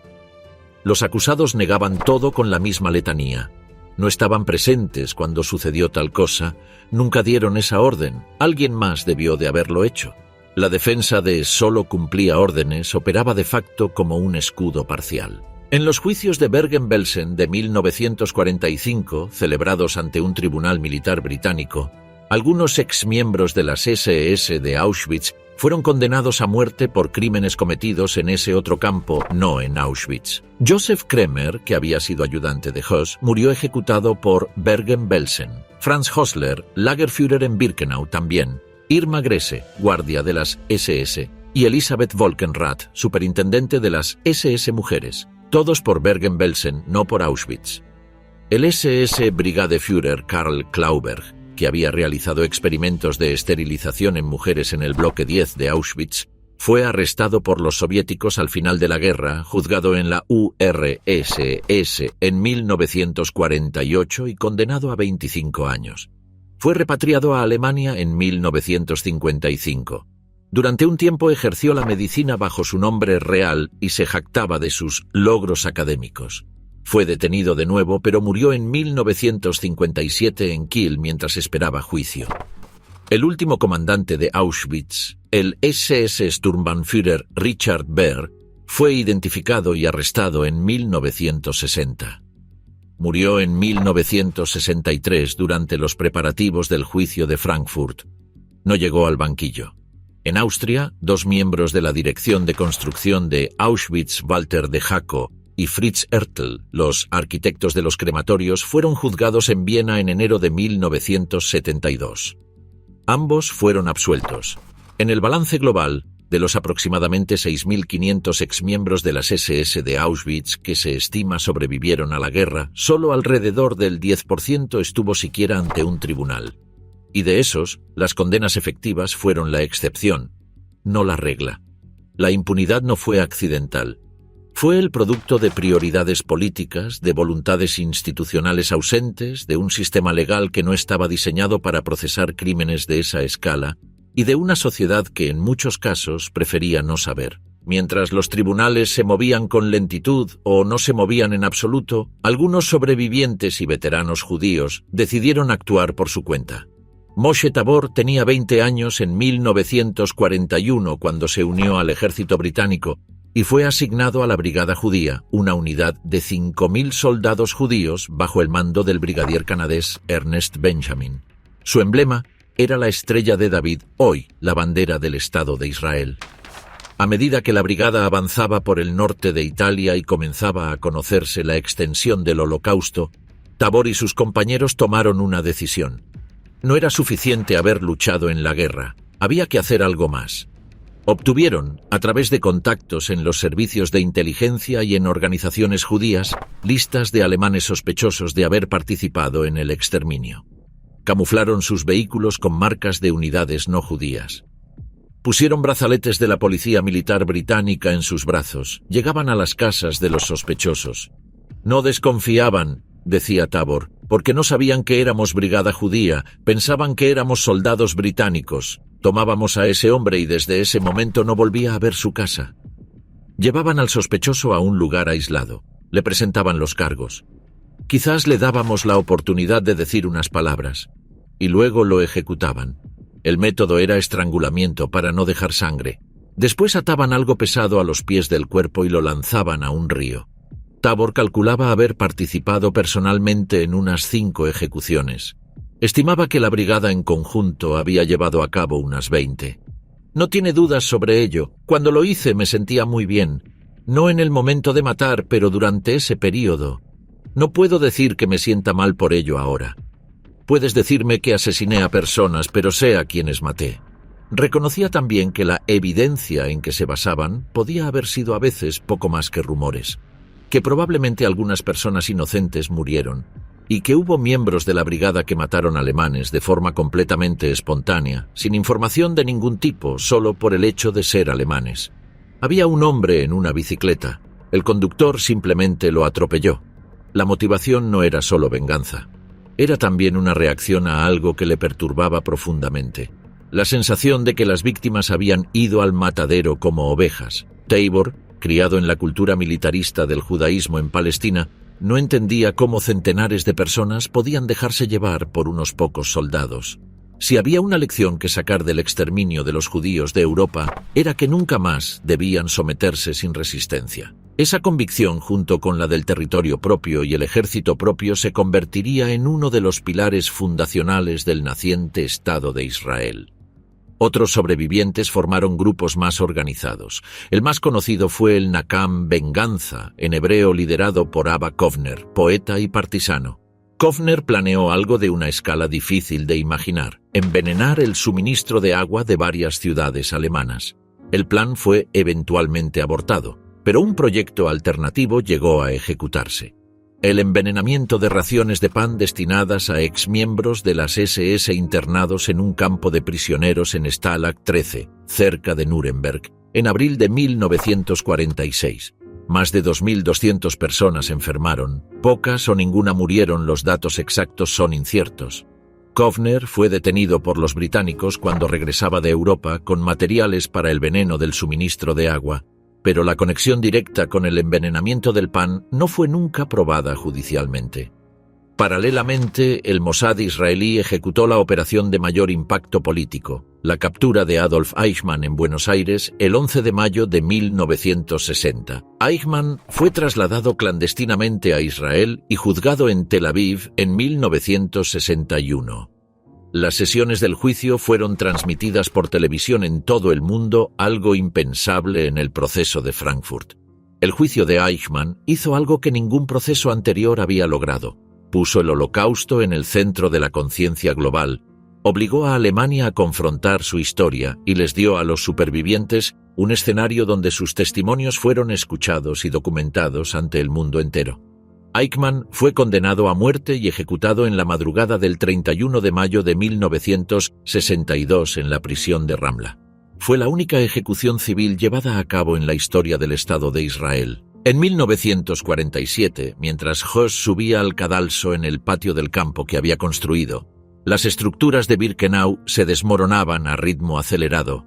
Los acusados negaban todo con la misma letanía. No estaban presentes cuando sucedió tal cosa, nunca dieron esa orden, alguien más debió de haberlo hecho. La defensa de solo cumplía órdenes operaba de facto como un escudo parcial. En los juicios de Bergen-Belsen de 1945, celebrados ante un tribunal militar británico, algunos exmiembros de las SS de Auschwitz fueron condenados a muerte por crímenes cometidos en ese otro campo, no en Auschwitz. Joseph Kremer, que había sido ayudante de Höss, murió ejecutado por Bergen-Belsen. Franz Hosler, Lagerführer en Birkenau también. Irma Grese, guardia de las SS. Y Elisabeth Wolkenrath, superintendente de las SS Mujeres. Todos por Bergen-Belsen, no por Auschwitz. El SS Brigadeführer Karl Klauberg, que había realizado experimentos de esterilización en mujeres en el bloque 10 de Auschwitz, fue arrestado por los soviéticos al final de la guerra, juzgado en la URSS en 1948 y condenado a 25 años. Fue repatriado a Alemania en 1955. Durante un tiempo ejerció la medicina bajo su nombre real y se jactaba de sus logros académicos. Fue detenido de nuevo, pero murió en 1957 en Kiel mientras esperaba juicio. El último comandante de Auschwitz, el SS Sturmbannführer Richard Baer, fue identificado y arrestado en 1960. Murió en 1963 durante los preparativos del juicio de Frankfurt. No llegó al banquillo. En Austria, 2 miembros de la dirección de construcción de Auschwitz, Walter de Jaco y Fritz Ertl, los arquitectos de los crematorios, fueron juzgados en Viena en enero de 1972. Ambos fueron absueltos. En el balance global, de los aproximadamente 6.500 exmiembros de las SS de Auschwitz que se estima sobrevivieron a la guerra, solo alrededor del 10% estuvo siquiera ante un tribunal. Y de esos, las condenas efectivas fueron la excepción, no la regla. La impunidad no fue accidental. Fue el producto de prioridades políticas, de voluntades institucionales ausentes, de un sistema legal que no estaba diseñado para procesar crímenes de esa escala y de una sociedad que en muchos casos prefería no saber. Mientras los tribunales se movían con lentitud o no se movían en absoluto, algunos sobrevivientes y veteranos judíos decidieron actuar por su cuenta. Moshe Tabor tenía 20 años en 1941 cuando se unió al ejército británico y fue asignado a la Brigada Judía, una unidad de 5.000 soldados judíos bajo el mando del brigadier canadés Ernest Benjamin. Su emblema era la estrella de David, hoy la bandera del Estado de Israel. A medida que la brigada avanzaba por el norte de Italia y comenzaba a conocerse la extensión del Holocausto, Tabor y sus compañeros tomaron una decisión. No era suficiente haber luchado en la guerra, había que hacer algo más. Obtuvieron, a través de contactos en los servicios de inteligencia y en organizaciones judías, listas de alemanes sospechosos de haber participado en el exterminio. Camuflaron sus vehículos con marcas de unidades no judías. Pusieron brazaletes de la policía militar británica en sus brazos. Llegaban a las casas de los sospechosos. No desconfiaban, decía Tabor, porque no sabían que éramos brigada judía, pensaban que éramos soldados británicos. Tomábamos a ese hombre y desde ese momento no volvía a ver su casa. Llevaban al sospechoso a un lugar aislado. Le presentaban los cargos. Quizás le dábamos la oportunidad de decir unas palabras. Y luego lo ejecutaban. El método era estrangulamiento para no dejar sangre. Después ataban algo pesado a los pies del cuerpo y lo lanzaban a un río. Tabor calculaba haber participado personalmente en unas 5 ejecuciones. Estimaba que la brigada en conjunto había llevado a cabo unas 20. No tiene dudas sobre ello. Cuando lo hice me sentía muy bien. No en el momento de matar, pero durante ese período. No puedo decir que me sienta mal por ello ahora. Puedes decirme que asesiné a personas, pero sé a quienes maté. Reconocía también que la evidencia en que se basaban podía haber sido a veces poco más que rumores, que probablemente algunas personas inocentes murieron, y que hubo miembros de la brigada que mataron alemanes de forma completamente espontánea, sin información de ningún tipo, solo por el hecho de ser alemanes. Había un hombre en una bicicleta. El conductor simplemente lo atropelló. La motivación no era solo venganza. Era también una reacción a algo que le perturbaba profundamente. La sensación de que las víctimas habían ido al matadero como ovejas. Tabor, criado en la cultura militarista del judaísmo en Palestina, no entendía cómo centenares de personas podían dejarse llevar por unos pocos soldados. Si había una lección que sacar del exterminio de los judíos de Europa, era que nunca más debían someterse sin resistencia. Esa convicción, junto con la del territorio propio y el ejército propio, se convertiría en uno de los pilares fundacionales del naciente Estado de Israel. Otros sobrevivientes formaron grupos más organizados. El más conocido fue el Nakam Venganza, en hebreo liderado por Abba Kovner, poeta y partisano. Kovner planeó algo de una escala difícil de imaginar: envenenar el suministro de agua de varias ciudades alemanas. El plan fue eventualmente abortado, pero un proyecto alternativo llegó a ejecutarse. El envenenamiento de raciones de pan destinadas a exmiembros de las SS internados en un campo de prisioneros en Stalag 13, cerca de Nuremberg, en abril de 1946. Más de 2.200 personas enfermaron, pocas o ninguna murieron, los datos exactos son inciertos. Kovner fue detenido por los británicos cuando regresaba de Europa con materiales para el veneno del suministro de agua, pero la conexión directa con el envenenamiento del pan no fue nunca probada judicialmente. Paralelamente, el Mossad israelí ejecutó la operación de mayor impacto político, la captura de Adolf Eichmann en Buenos Aires el 11 de mayo de 1960. Eichmann fue trasladado clandestinamente a Israel y juzgado en Tel Aviv en 1961. Las sesiones del juicio fueron transmitidas por televisión en todo el mundo, algo impensable en el proceso de Frankfurt. El juicio de Eichmann hizo algo que ningún proceso anterior había logrado. Puso el Holocausto en el centro de la conciencia global, obligó a Alemania a confrontar su historia y les dio a los supervivientes un escenario donde sus testimonios fueron escuchados y documentados ante el mundo entero. Eichmann fue condenado a muerte y ejecutado en la madrugada del 31 de mayo de 1962 en la prisión de Ramla. Fue la única ejecución civil llevada a cabo en la historia del Estado de Israel. En 1947, mientras Höss subía al cadalso en el patio del campo que había construido, las estructuras de Birkenau se desmoronaban a ritmo acelerado.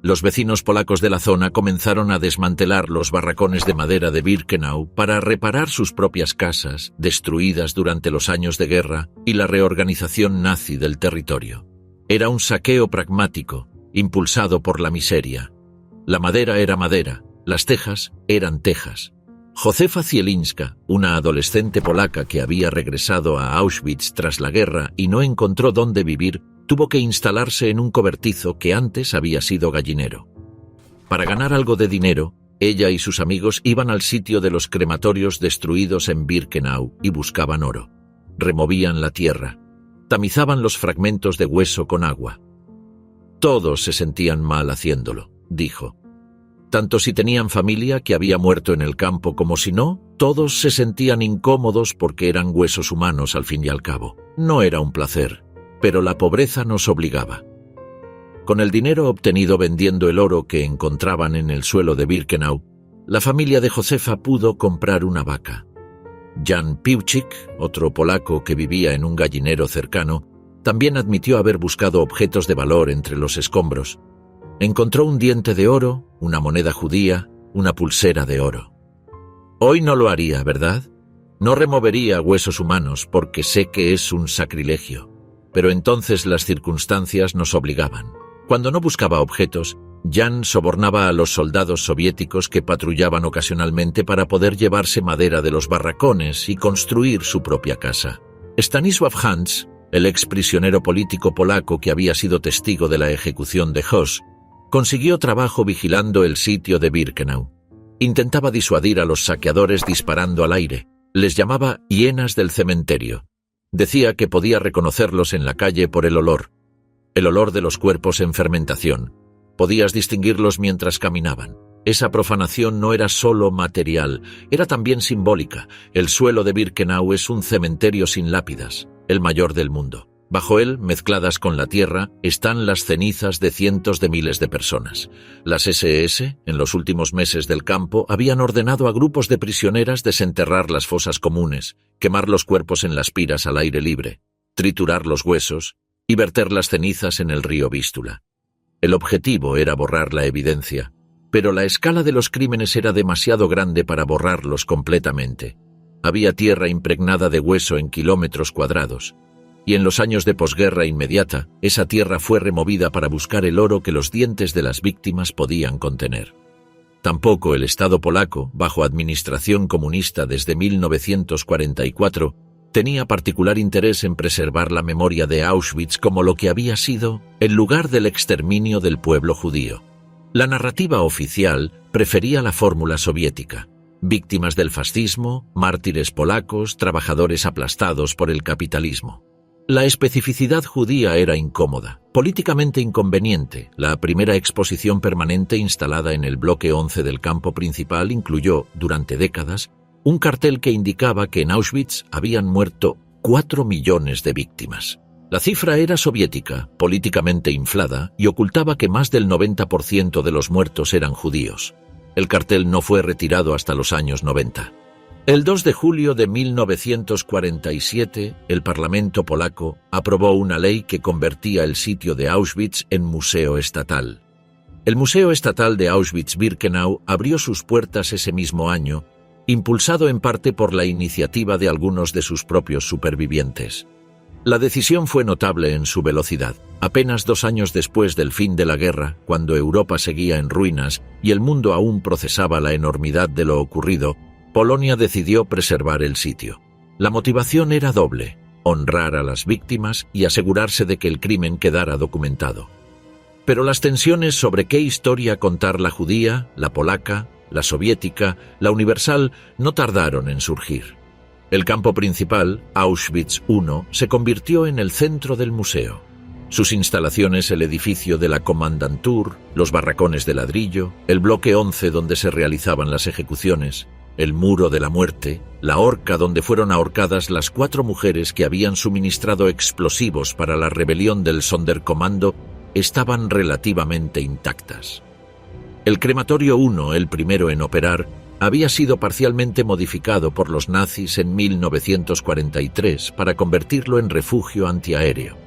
Los vecinos polacos de la zona comenzaron a desmantelar los barracones de madera de Birkenau para reparar sus propias casas, destruidas durante los años de guerra y la reorganización nazi del territorio. Era un saqueo pragmático, impulsado por la miseria. La madera era madera, las tejas eran tejas. Józefa Zielinska, una adolescente polaca que había regresado a Auschwitz tras la guerra y no encontró dónde vivir, tuvo que instalarse en un cobertizo que antes había sido gallinero. Para ganar algo de dinero, ella y sus amigos iban al sitio de los crematorios destruidos en Birkenau y buscaban oro. Removían la tierra, tamizaban los fragmentos de hueso con agua. Todos se sentían mal haciéndolo, dijo. Tanto si tenían familia que había muerto en el campo como si no, todos se sentían incómodos porque eran huesos humanos al fin y al cabo. No era un placer, pero la pobreza nos obligaba. Con el dinero obtenido vendiendo el oro que encontraban en el suelo de Birkenau, la familia de Józefa pudo comprar una vaca. Jan Piłczyk, otro polaco que vivía en un gallinero cercano, también admitió haber buscado objetos de valor entre los escombros. Encontró un diente de oro, una moneda judía, una pulsera de oro. Hoy no lo haría, ¿verdad? No removería huesos humanos porque sé que es un sacrilegio. Pero entonces las circunstancias nos obligaban. Cuando no buscaba objetos, Jan sobornaba a los soldados soviéticos que patrullaban ocasionalmente para poder llevarse madera de los barracones y construir su propia casa. Stanisław Hans, el exprisionero político polaco que había sido testigo de la ejecución de Höss, consiguió trabajo vigilando el sitio de Birkenau. Intentaba disuadir a los saqueadores disparando al aire. Les llamaba hienas del cementerio. Decía que podía reconocerlos en la calle por el olor de los cuerpos en fermentación. Podías distinguirlos mientras caminaban. Esa profanación no era solo material, era también simbólica. El suelo de Birkenau es un cementerio sin lápidas, el mayor del mundo. Bajo él, mezcladas con la tierra, están las cenizas de cientos de miles de personas. Las SS, en los últimos meses del campo, habían ordenado a grupos de prisioneras desenterrar las fosas comunes, quemar los cuerpos en las piras al aire libre, triturar los huesos y verter las cenizas en el río Vístula. El objetivo era borrar la evidencia, pero la escala de los crímenes era demasiado grande para borrarlos completamente. Había tierra impregnada de hueso en kilómetros cuadrados. Y en los años de posguerra inmediata, esa tierra fue removida para buscar el oro que los dientes de las víctimas podían contener. Tampoco el Estado polaco, bajo administración comunista desde 1944, tenía particular interés en preservar la memoria de Auschwitz como lo que había sido el lugar del exterminio del pueblo judío. La narrativa oficial prefería la fórmula soviética: víctimas del fascismo, mártires polacos, trabajadores aplastados por el capitalismo. La especificidad judía era incómoda, políticamente inconveniente. La primera exposición permanente instalada en el bloque 11 del campo principal incluyó, durante décadas, un cartel que indicaba que en Auschwitz habían muerto 4 millones de víctimas. La cifra era soviética, políticamente inflada, y ocultaba que más del 90% de los muertos eran judíos. El cartel no fue retirado hasta los años 90. El 2 de julio de 1947, el Parlamento polaco aprobó una ley que convertía el sitio de Auschwitz en museo estatal. El Museo Estatal de Auschwitz-Birkenau abrió sus puertas ese mismo año, impulsado en parte por la iniciativa de algunos de sus propios supervivientes. La decisión fue notable en su velocidad. Apenas 2 años después del fin de la guerra, cuando Europa seguía en ruinas y el mundo aún procesaba la enormidad de lo ocurrido, Polonia decidió preservar el sitio. La motivación era doble: honrar a las víctimas y asegurarse de que el crimen quedara documentado. Pero las tensiones sobre qué historia contar, la judía, la polaca, la soviética, la universal, no tardaron en surgir. El campo principal, Auschwitz I, se convirtió en el centro del museo. Sus instalaciones, el edificio de la Kommandantur, los barracones de ladrillo, el bloque 11 donde se realizaban las ejecuciones, el muro de la muerte, la horca donde fueron ahorcadas las 4 mujeres que habían suministrado explosivos para la rebelión del Sonderkommando, estaban relativamente intactas. El crematorio 1, el primero en operar, había sido parcialmente modificado por los nazis en 1943 para convertirlo en refugio antiaéreo.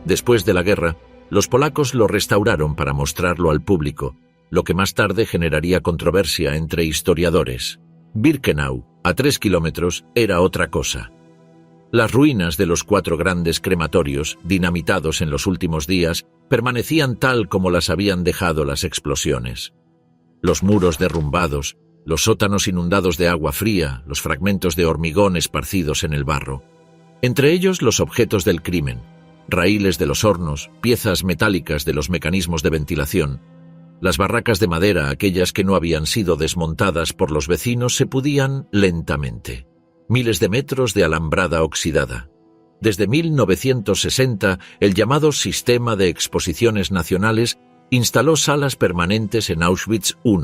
Después de la guerra, Los polacos lo restauraron para mostrarlo al público, lo que más tarde generaría controversia entre historiadores. Birkenau, a 3 kilómetros, era otra cosa. Las ruinas de los 4 grandes crematorios, dinamitados en los últimos días, permanecían tal como las habían dejado las explosiones. Los muros derrumbados, los sótanos inundados de agua fría, los fragmentos de hormigón esparcidos en el barro. Entre ellos los objetos del crimen, raíles de los hornos, piezas metálicas de los mecanismos de ventilación. Las barracas de madera, aquellas que no habían sido desmontadas por los vecinos, se pudían lentamente. Miles de metros de alambrada oxidada. Desde 1960, el llamado Sistema de Exposiciones Nacionales instaló salas permanentes en Auschwitz I,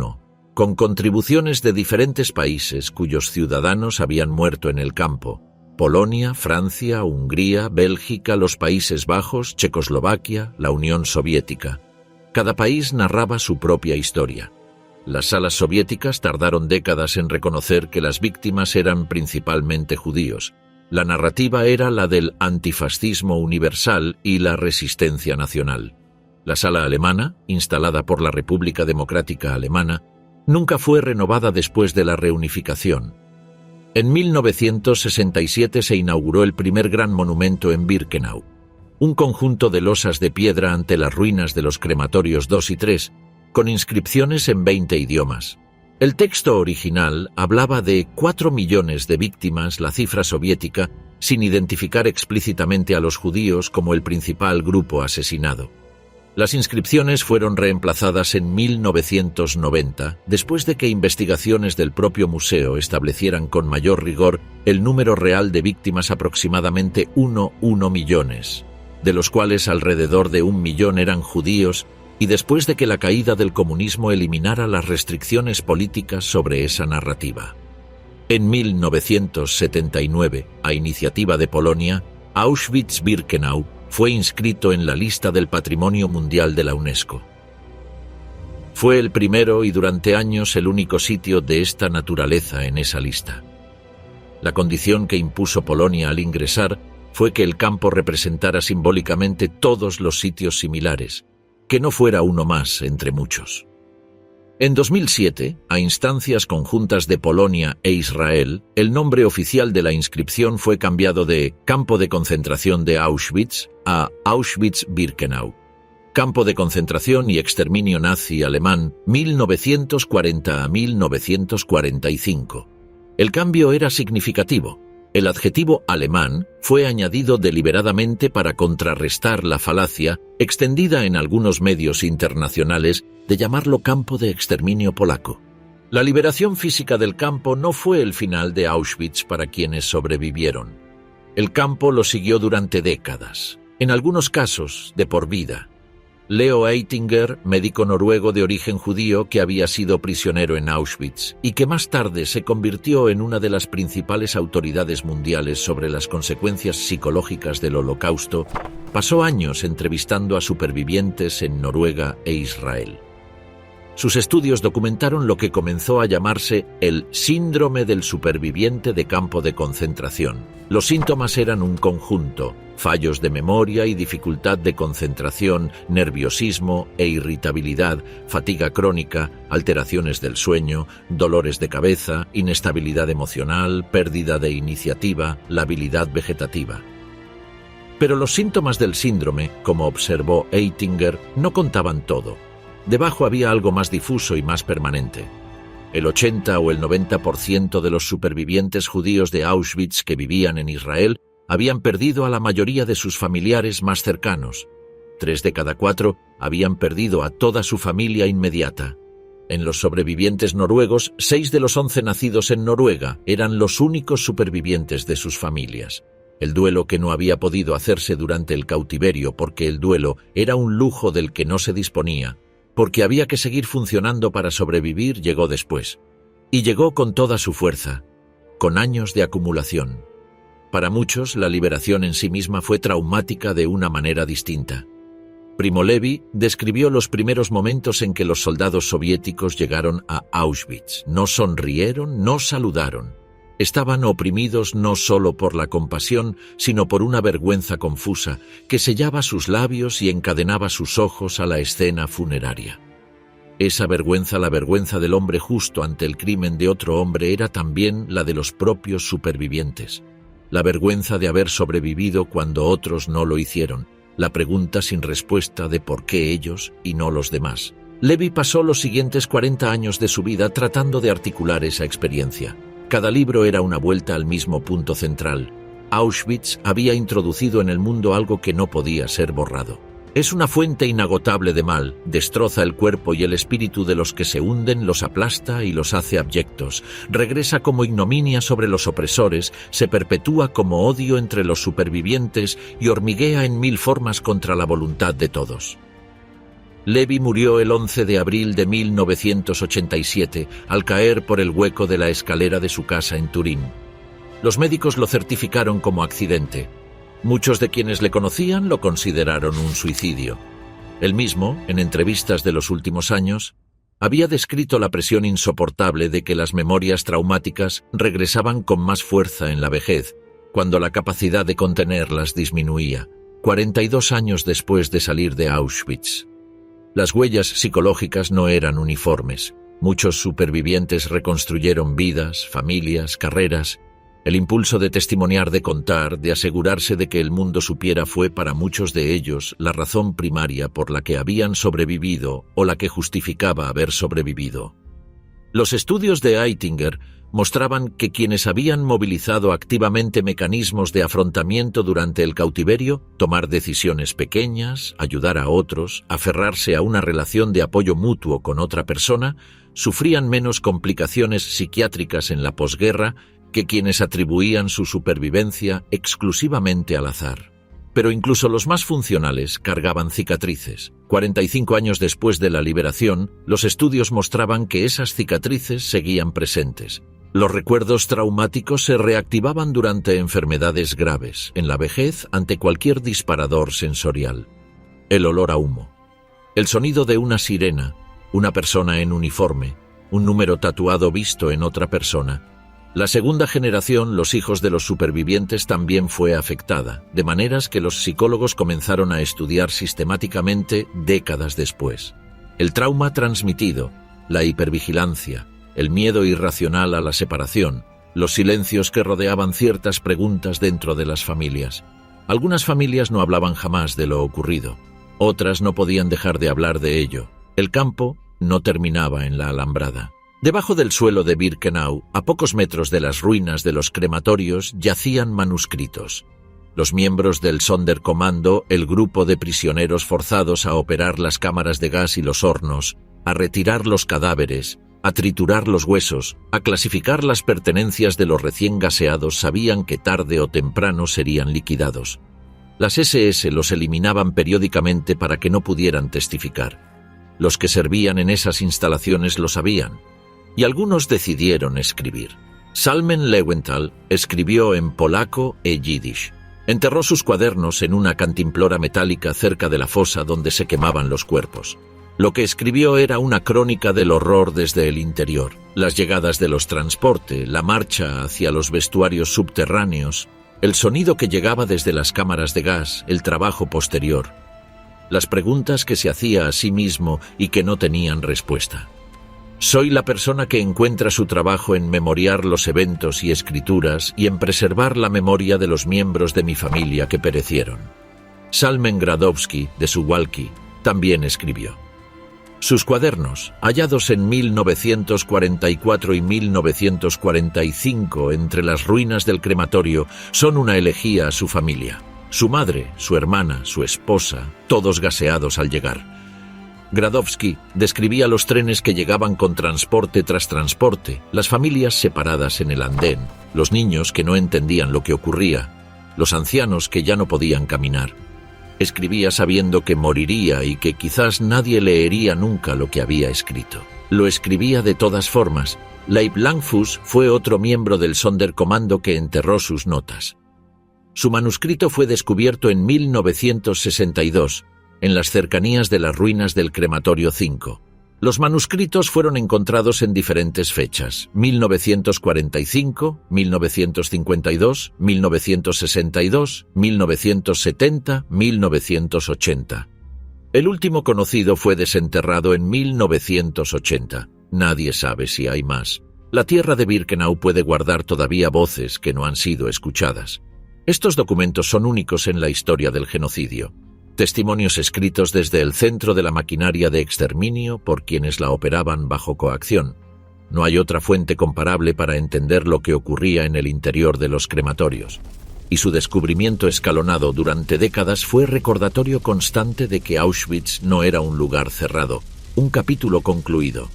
con contribuciones de diferentes países cuyos ciudadanos habían muerto en el campo: Polonia, Francia, Hungría, Bélgica, los Países Bajos, Checoslovaquia, la Unión Soviética. Cada país narraba su propia historia. Las salas soviéticas tardaron décadas en reconocer que las víctimas eran principalmente judíos. La narrativa era la del antifascismo universal y la resistencia nacional. La sala alemana, instalada por la República Democrática Alemana, nunca fue renovada después de la reunificación. En 1967 se inauguró el primer gran monumento en Birkenau, un conjunto de losas de piedra ante las ruinas de los crematorios 2 y 3, con inscripciones en 20 idiomas. El texto original hablaba de 4 millones de víctimas, la cifra soviética, sin identificar explícitamente a los judíos como el principal grupo asesinado. Las inscripciones fueron reemplazadas en 1990, después de que investigaciones del propio museo establecieran con mayor rigor el número real de víctimas, aproximadamente 1 millones, de los cuales alrededor de 1 millón eran judíos, y después de que la caída del comunismo eliminara las restricciones políticas sobre esa narrativa. En 1979, a iniciativa de Polonia, Auschwitz-Birkenau fue inscrito en la lista del Patrimonio Mundial de la UNESCO. Fue el primero y durante años el único sitio de esta naturaleza en esa lista. La condición que impuso Polonia al ingresar fue que el campo representara simbólicamente todos los sitios similares, que no fuera uno más entre muchos. En 2007, a instancias conjuntas de Polonia e Israel, el nombre oficial de la inscripción fue cambiado de Campo de Concentración de Auschwitz a Auschwitz-Birkenau. Campo de Concentración y Exterminio Nazi Alemán, 1940 a 1945. El cambio era significativo. El adjetivo alemán fue añadido deliberadamente para contrarrestar la falacia, extendida en algunos medios internacionales, de llamarlo campo de exterminio polaco. La liberación física del campo no fue el final de Auschwitz para quienes sobrevivieron. El campo lo siguió durante décadas, en algunos casos de por vida. Leo Eitinger, médico noruego de origen judío que había sido prisionero en Auschwitz y que más tarde se convirtió en una de las principales autoridades mundiales sobre las consecuencias psicológicas del Holocausto, pasó años entrevistando a supervivientes en Noruega e Israel. Sus estudios documentaron lo que comenzó a llamarse el síndrome del superviviente de campo de concentración. Los síntomas eran un conjunto: fallos de memoria y dificultad de concentración, nerviosismo e irritabilidad, fatiga crónica, alteraciones del sueño, dolores de cabeza, inestabilidad emocional, pérdida de iniciativa, labilidad vegetativa. Pero los síntomas del síndrome, como observó Eitinger, no contaban todo. Debajo había algo más difuso y más permanente. El 80 o el 90% de los supervivientes judíos de Auschwitz que vivían en Israel habían perdido a la mayoría de sus familiares más cercanos. 3 de cada 4 habían perdido a toda su familia inmediata. En los sobrevivientes noruegos, 6 de los 11 nacidos en Noruega eran los únicos supervivientes de sus familias. El duelo que no había podido hacerse durante el cautiverio, porque el duelo era un lujo del que no se disponía, porque había que seguir funcionando para sobrevivir, llegó después. Y llegó con toda su fuerza, con años de acumulación. Para muchos, la liberación en sí misma fue traumática de una manera distinta. Primo Levi describió los primeros momentos en que los soldados soviéticos llegaron a Auschwitz. No sonrieron, no saludaron. Estaban oprimidos no solo por la compasión, sino por una vergüenza confusa que sellaba sus labios y encadenaba sus ojos a la escena funeraria. Esa vergüenza, la vergüenza del hombre justo ante el crimen de otro hombre, era también la de los propios supervivientes. La vergüenza de haber sobrevivido cuando otros no lo hicieron. La pregunta sin respuesta de por qué ellos y no los demás. Levi pasó los siguientes 40 años de su vida tratando de articular esa experiencia. Cada libro era una vuelta al mismo punto central. Auschwitz había introducido en el mundo algo que no podía ser borrado. Es una fuente inagotable de mal, destroza el cuerpo y el espíritu de los que se hunden, los aplasta y los hace abyectos, regresa como ignominia sobre los opresores, se perpetúa como odio entre los supervivientes y hormiguea en mil formas contra la voluntad de todos. Levi murió el 11 de abril de 1987 al caer por el hueco de la escalera de su casa en Turín. Los médicos lo certificaron como accidente. Muchos de quienes le conocían lo consideraron un suicidio. Él mismo, en entrevistas de los últimos años, había descrito la presión insoportable de que las memorias traumáticas regresaban con más fuerza en la vejez, cuando la capacidad de contenerlas disminuía, 42 años después de salir de Auschwitz. Las huellas psicológicas no eran uniformes. Muchos supervivientes reconstruyeron vidas, familias, carreras. El impulso de testimoniar, de contar, de asegurarse de que el mundo supiera fue para muchos de ellos la razón primaria por la que habían sobrevivido o la que justificaba haber sobrevivido. Los estudios de Eitinger mostraban que quienes habían movilizado activamente mecanismos de afrontamiento durante el cautiverio, tomar decisiones pequeñas, ayudar a otros, aferrarse a una relación de apoyo mutuo con otra persona, sufrían menos complicaciones psiquiátricas en la posguerra que quienes atribuían su supervivencia exclusivamente al azar. Pero incluso los más funcionales cargaban cicatrices. 45 años después de la liberación, los estudios mostraban que esas cicatrices seguían presentes. Los recuerdos traumáticos se reactivaban durante enfermedades graves, en la vejez, ante cualquier disparador sensorial. El olor a humo, el sonido de una sirena, una persona en uniforme, un número tatuado visto en otra persona. La segunda generación, los hijos de los supervivientes, también fue afectada, de maneras que los psicólogos comenzaron a estudiar sistemáticamente décadas después. El trauma transmitido, la hipervigilancia, el miedo irracional a la separación, los silencios que rodeaban ciertas preguntas dentro de las familias. Algunas familias no hablaban jamás de lo ocurrido, otras no podían dejar de hablar de ello. El campo no terminaba en la alambrada. Debajo del suelo de Birkenau, a pocos metros de las ruinas de los crematorios, yacían manuscritos. Los miembros del Sonderkommando, el grupo de prisioneros forzados a operar las cámaras de gas y los hornos, a retirar los cadáveres, a triturar los huesos, a clasificar las pertenencias de los recién gaseados, sabían que tarde o temprano serían liquidados. Las SS los eliminaban periódicamente para que no pudieran testificar. Los que servían en esas instalaciones lo sabían. Y algunos decidieron escribir. Salmen Lewenthal escribió en polaco e yiddish. Enterró sus cuadernos en una cantimplora metálica cerca de la fosa donde se quemaban los cuerpos. Lo que escribió era una crónica del horror desde el interior. Las llegadas de los transportes, la marcha hacia los vestuarios subterráneos, el sonido que llegaba desde las cámaras de gas, el trabajo posterior. Las preguntas que se hacía a sí mismo y que no tenían respuesta. Soy la persona que encuentra su trabajo en memoriar los eventos y escrituras y en preservar la memoria de los miembros de mi familia que perecieron. Salmen Gradowski, de Suwałki, también escribió. Sus cuadernos, hallados en 1944 y 1945 entre las ruinas del crematorio, son una elegía a su familia. Su madre, su hermana, su esposa, todos gaseados al llegar. Gradowski describía los trenes que llegaban con transporte tras transporte, las familias separadas en el andén, los niños que no entendían lo que ocurría, los ancianos que ya no podían caminar. Escribía sabiendo que moriría y que quizás nadie leería nunca lo que había escrito. Lo escribía de todas formas. Leib Langfuss fue otro miembro del Sonderkommando que enterró sus notas. Su manuscrito fue descubierto en 1962, en las cercanías de las ruinas del Crematorio 5. Los manuscritos fueron encontrados en diferentes fechas: 1945, 1952, 1962, 1970, 1980. El último conocido fue desenterrado en 1980. Nadie sabe si hay más. La tierra de Birkenau puede guardar todavía voces que no han sido escuchadas. Estos documentos son únicos en la historia del genocidio. Testimonios escritos desde el centro de la maquinaria de exterminio por quienes la operaban bajo coacción. No hay otra fuente comparable para entender lo que ocurría en el interior de los crematorios. Y su descubrimiento escalonado durante décadas fue recordatorio constante de que Auschwitz no era un lugar cerrado, un capítulo concluido.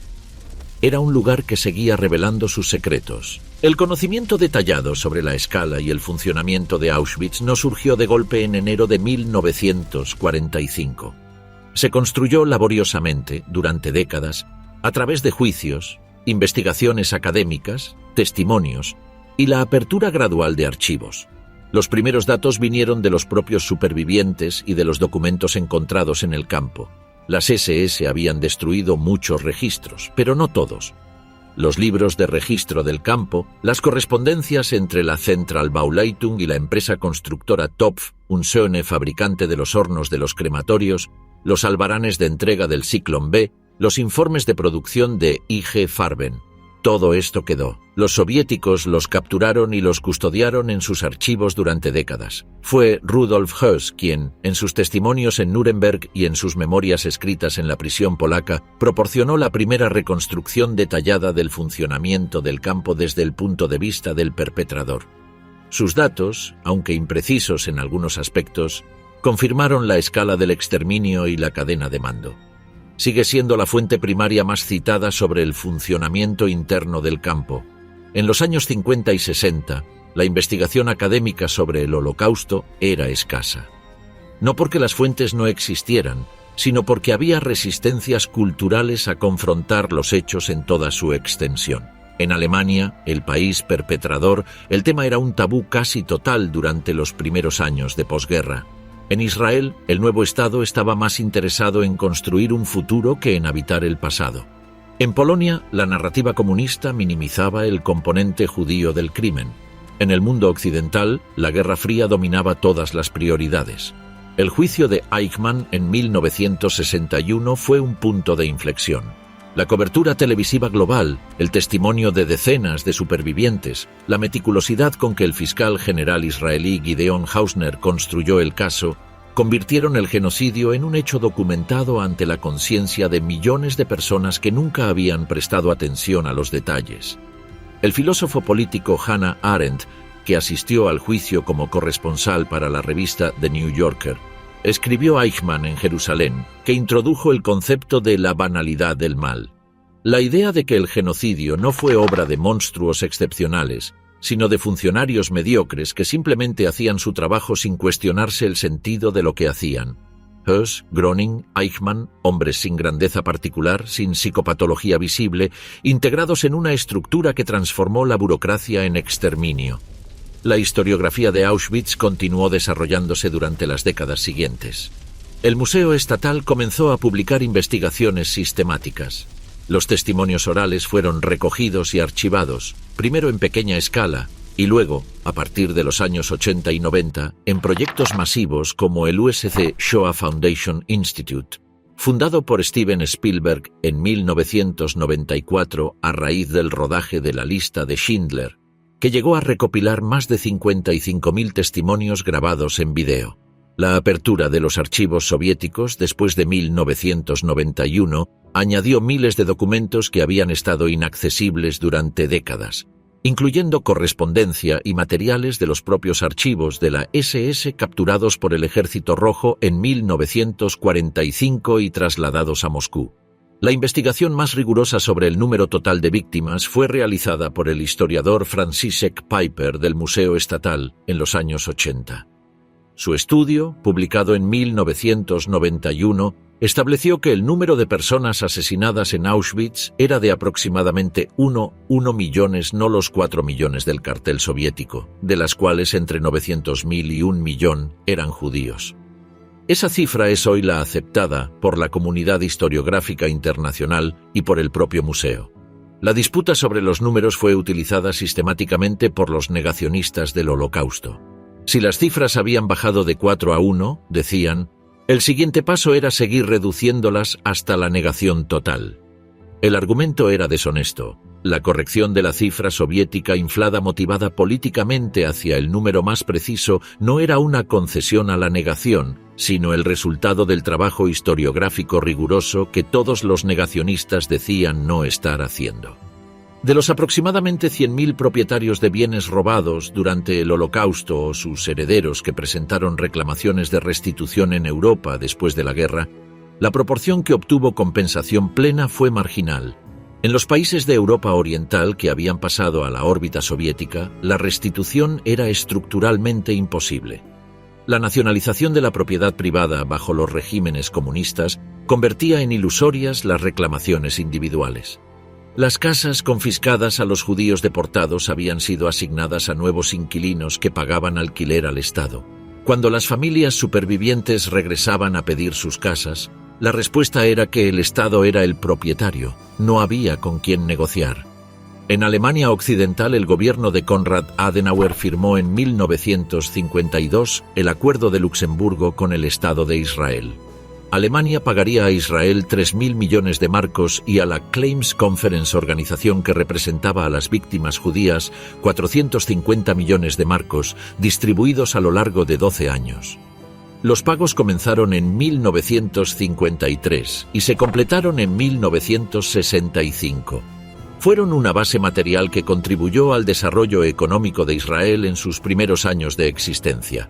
Era un lugar que seguía revelando sus secretos. El conocimiento detallado sobre la escala y el funcionamiento de Auschwitz no surgió de golpe en enero de 1945. Se construyó laboriosamente, durante décadas, a través de juicios, investigaciones académicas, testimonios y la apertura gradual de archivos. Los primeros datos vinieron de los propios supervivientes y de los documentos encontrados en el campo. Las SS habían destruido muchos registros, pero no todos. Los libros de registro del campo, las correspondencias entre la Zentralbauleitung y la empresa constructora Topf und Söhne, fabricante de los hornos de los crematorios, los albaranes de entrega del Zyklon B, los informes de producción de IG Farben. Todo esto quedó. Los soviéticos los capturaron y los custodiaron en sus archivos durante décadas. Fue Rudolf Höss quien, en sus testimonios en Nuremberg y en sus memorias escritas en la prisión polaca, proporcionó la primera reconstrucción detallada del funcionamiento del campo desde el punto de vista del perpetrador. Sus datos, aunque imprecisos en algunos aspectos, confirmaron la escala del exterminio y la cadena de mando. Sigue siendo la fuente primaria más citada sobre el funcionamiento interno del campo. En los años 50 y 60, la investigación académica sobre el Holocausto era escasa. No porque las fuentes no existieran, sino porque había resistencias culturales a confrontar los hechos en toda su extensión. En Alemania, el país perpetrador, el tema era un tabú casi total durante los primeros años de posguerra. En Israel, el nuevo Estado estaba más interesado en construir un futuro que en habitar el pasado. En Polonia, la narrativa comunista minimizaba el componente judío del crimen. En el mundo occidental, la Guerra Fría dominaba todas las prioridades. El juicio de Eichmann en 1961 fue un punto de inflexión. La cobertura televisiva global, el testimonio de decenas de supervivientes, la meticulosidad con que el fiscal general israelí Gideon Hausner construyó el caso, convirtieron el genocidio en un hecho documentado ante la conciencia de millones de personas que nunca habían prestado atención a los detalles. El filósofo político Hannah Arendt, que asistió al juicio como corresponsal para la revista The New Yorker, escribió Eichmann en Jerusalén, que introdujo el concepto de la banalidad del mal. La idea de que el genocidio no fue obra de monstruos excepcionales, sino de funcionarios mediocres que simplemente hacían su trabajo sin cuestionarse el sentido de lo que hacían. Höss, Groening, Eichmann, hombres sin grandeza particular, sin psicopatología visible, integrados en una estructura que transformó la burocracia en exterminio. La historiografía de Auschwitz continuó desarrollándose durante las décadas siguientes. El Museo Estatal comenzó a publicar investigaciones sistemáticas. Los testimonios orales fueron recogidos y archivados, primero en pequeña escala, y luego, a partir de los años 80 y 90, en proyectos masivos como el USC Shoah Foundation Institute, fundado por Steven Spielberg en 1994 a raíz del rodaje de La lista de Schindler, que llegó a recopilar más de 55.000 testimonios grabados en video. La apertura de los archivos soviéticos después de 1991 añadió miles de documentos que habían estado inaccesibles durante décadas, incluyendo correspondencia y materiales de los propios archivos de la SS capturados por el Ejército Rojo en 1945 y trasladados a Moscú. La investigación más rigurosa sobre el número total de víctimas fue realizada por el historiador František Peiper del Museo Estatal en los años 80. Su estudio, publicado en 1991, estableció que el número de personas asesinadas en Auschwitz era de aproximadamente 1 millones, no los 4 millones del cartel soviético, de las cuales entre 900.000 y 1 millón eran judíos. Esa cifra es hoy la aceptada por la comunidad historiográfica internacional y por el propio museo. La disputa sobre los números fue utilizada sistemáticamente por los negacionistas del Holocausto. Si las cifras habían bajado de 4 a 1, decían, el siguiente paso era seguir reduciéndolas hasta la negación total. El argumento era deshonesto. La corrección de la cifra soviética inflada motivada políticamente hacia el número más preciso no era una concesión a la negación, sino el resultado del trabajo historiográfico riguroso que todos los negacionistas decían no estar haciendo. De los aproximadamente 100.000 propietarios de bienes robados durante el Holocausto o sus herederos que presentaron reclamaciones de restitución en Europa después de la guerra, la proporción que obtuvo compensación plena fue marginal. En los países de Europa Oriental que habían pasado a la órbita soviética, la restitución era estructuralmente imposible. La nacionalización de la propiedad privada bajo los regímenes comunistas convertía en ilusorias las reclamaciones individuales. Las casas confiscadas a los judíos deportados habían sido asignadas a nuevos inquilinos que pagaban alquiler al Estado. Cuando las familias supervivientes regresaban a pedir sus casas, la respuesta era que el Estado era el propietario, no había con quien negociar. En Alemania Occidental, el gobierno de Konrad Adenauer firmó en 1952 el Acuerdo de Luxemburgo con el Estado de Israel. Alemania pagaría a Israel 3.000 millones de marcos y a la Claims Conference, organización que representaba a las víctimas judías, 450 millones de marcos, distribuidos a lo largo de 12 años. Los pagos comenzaron en 1953 y se completaron en 1965. Fueron una base material que contribuyó al desarrollo económico de Israel en sus primeros años de existencia.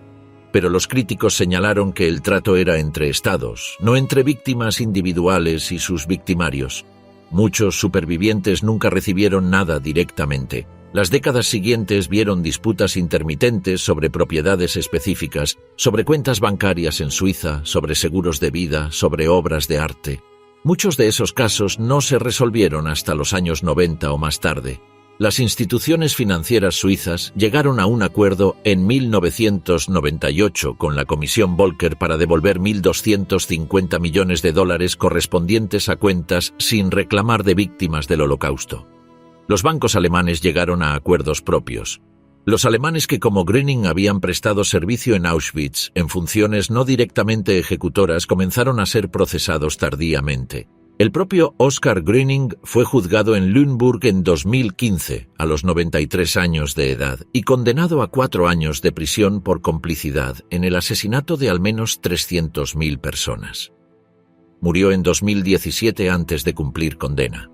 Pero los críticos señalaron que el trato era entre estados, no entre víctimas individuales y sus victimarios. Muchos supervivientes nunca recibieron nada directamente. Las décadas siguientes vieron disputas intermitentes sobre propiedades específicas, sobre cuentas bancarias en Suiza, sobre seguros de vida, sobre obras de arte. Muchos de esos casos no se resolvieron hasta los años 90 o más tarde. Las instituciones financieras suizas llegaron a un acuerdo en 1998 con la Comisión Volcker para devolver $1.250 millones correspondientes a cuentas sin reclamar de víctimas del Holocausto. Los bancos alemanes llegaron a acuerdos propios. Los alemanes que como Gröning habían prestado servicio en Auschwitz en funciones no directamente ejecutoras comenzaron a ser procesados tardíamente. El propio Oskar Gröning fue juzgado en Lüneburg en 2015, a los 93 años de edad, y condenado a 4 años de prisión por complicidad en el asesinato de al menos 300.000 personas. Murió en 2017 antes de cumplir condena.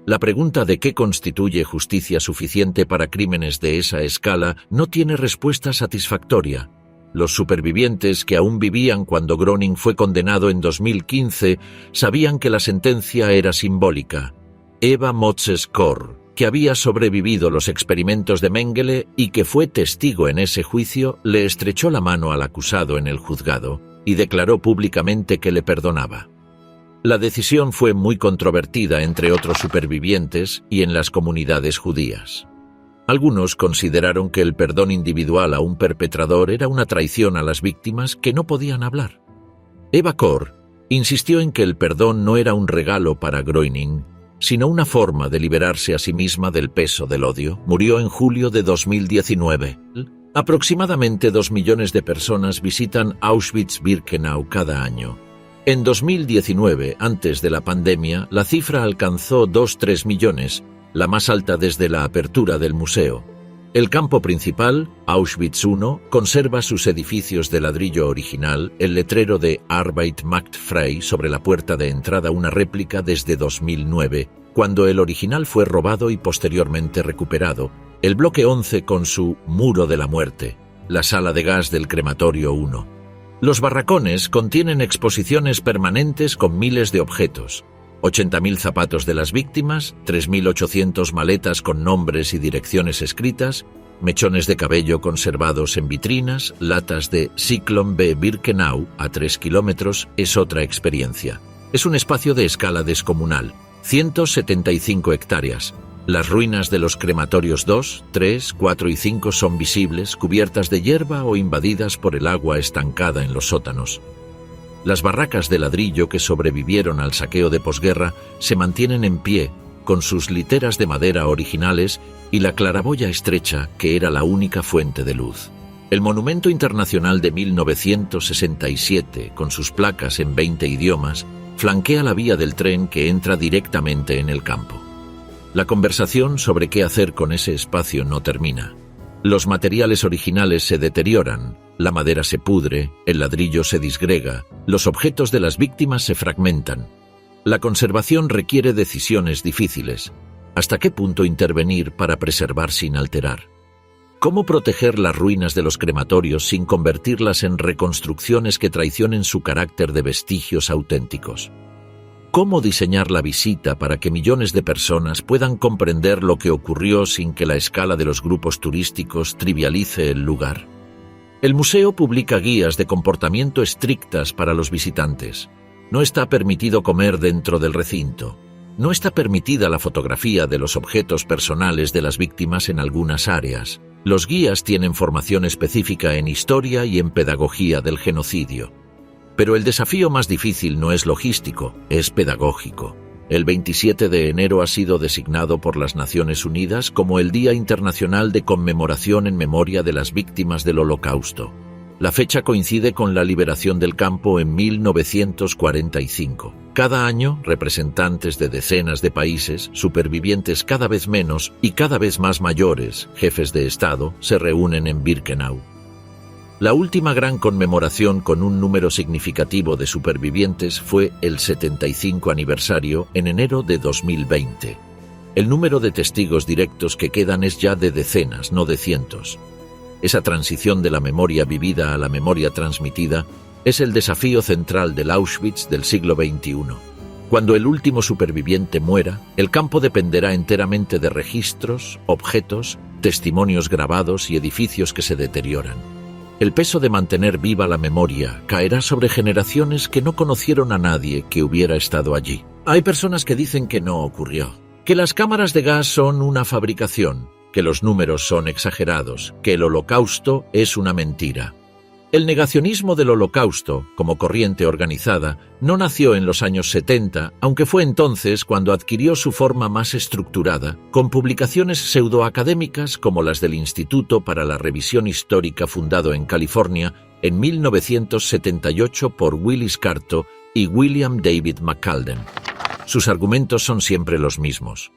La pregunta de qué constituye justicia suficiente para crímenes de esa escala no tiene respuesta satisfactoria. Los supervivientes que aún vivían cuando Gröning fue condenado en 2015 sabían que la sentencia era simbólica. Eva Moses-Kor, que había sobrevivido los experimentos de Mengele y que fue testigo en ese juicio, le estrechó la mano al acusado en el juzgado y declaró públicamente que le perdonaba. La decisión fue muy controvertida entre otros supervivientes y en las comunidades judías. Algunos consideraron que el perdón individual a un perpetrador era una traición a las víctimas que no podían hablar. Eva Kor insistió en que el perdón no era un regalo para Gröning, sino una forma de liberarse a sí misma del peso del odio. Murió en julio de 2019. Aproximadamente 2 millones de personas visitan Auschwitz-Birkenau cada año. En 2019, antes de la pandemia, la cifra alcanzó 2,3 millones, la más alta desde la apertura del museo. El campo principal, Auschwitz I, conserva sus edificios de ladrillo original, el letrero de Arbeit macht frei sobre la puerta de entrada, una réplica desde 2009, cuando el original fue robado y posteriormente recuperado, el bloque 11 con su Muro de la Muerte, la sala de gas del crematorio 1. Los barracones contienen exposiciones permanentes con miles de objetos, 80.000 zapatos de las víctimas, 3.800 maletas con nombres y direcciones escritas, mechones de cabello conservados en vitrinas, latas de Zyklon B. Birkenau a 3 kilómetros, es otra experiencia. Es un espacio de escala descomunal, 175 hectáreas. Las ruinas de los crematorios 2, 3, 4 y 5 son visibles, cubiertas de hierba o invadidas por el agua estancada en los sótanos. Las barracas de ladrillo que sobrevivieron al saqueo de posguerra se mantienen en pie, con sus literas de madera originales y la claraboya estrecha que era la única fuente de luz. El Monumento Internacional de 1967, con sus placas en 20 idiomas, flanquea la vía del tren que entra directamente en el campo. La conversación sobre qué hacer con ese espacio no termina. Los materiales originales se deterioran, la madera se pudre, el ladrillo se disgrega, los objetos de las víctimas se fragmentan. La conservación requiere decisiones difíciles. ¿Hasta qué punto intervenir para preservar sin alterar? ¿Cómo proteger las ruinas de los crematorios sin convertirlas en reconstrucciones que traicionen su carácter de vestigios auténticos? ¿Cómo diseñar la visita para que millones de personas puedan comprender lo que ocurrió sin que la escala de los grupos turísticos trivialice el lugar? El museo publica guías de comportamiento estrictas para los visitantes. No está permitido comer dentro del recinto. No está permitida la fotografía de los objetos personales de las víctimas en algunas áreas. Los guías tienen formación específica en historia y en pedagogía del genocidio. Pero el desafío más difícil no es logístico, es pedagógico. El 27 de enero ha sido designado por las Naciones Unidas como el Día Internacional de Conmemoración en Memoria de las Víctimas del Holocausto. La fecha coincide con la liberación del campo en 1945. Cada año, representantes de decenas de países, supervivientes cada vez menos y cada vez más mayores, jefes de Estado, se reúnen en Birkenau. La última gran conmemoración con un número significativo de supervivientes fue el 75 aniversario en enero de 2020. El número de testigos directos que quedan es ya de decenas, no de cientos. Esa transición de la memoria vivida a la memoria transmitida es el desafío central del Auschwitz del siglo XXI. Cuando el último superviviente muera, el campo dependerá enteramente de registros, objetos, testimonios grabados y edificios que se deterioran. El peso de mantener viva la memoria caerá sobre generaciones que no conocieron a nadie que hubiera estado allí. Hay personas que dicen que no ocurrió, que las cámaras de gas son una fabricación, que los números son exagerados, que el Holocausto es una mentira. El negacionismo del Holocausto, como corriente organizada, no nació en los años 70, aunque fue entonces cuando adquirió su forma más estructurada, con publicaciones pseudoacadémicas como las del Instituto para la Revisión Histórica fundado en California en 1978 por Willis Carto y William David McCalden. Sus argumentos son siempre los mismos.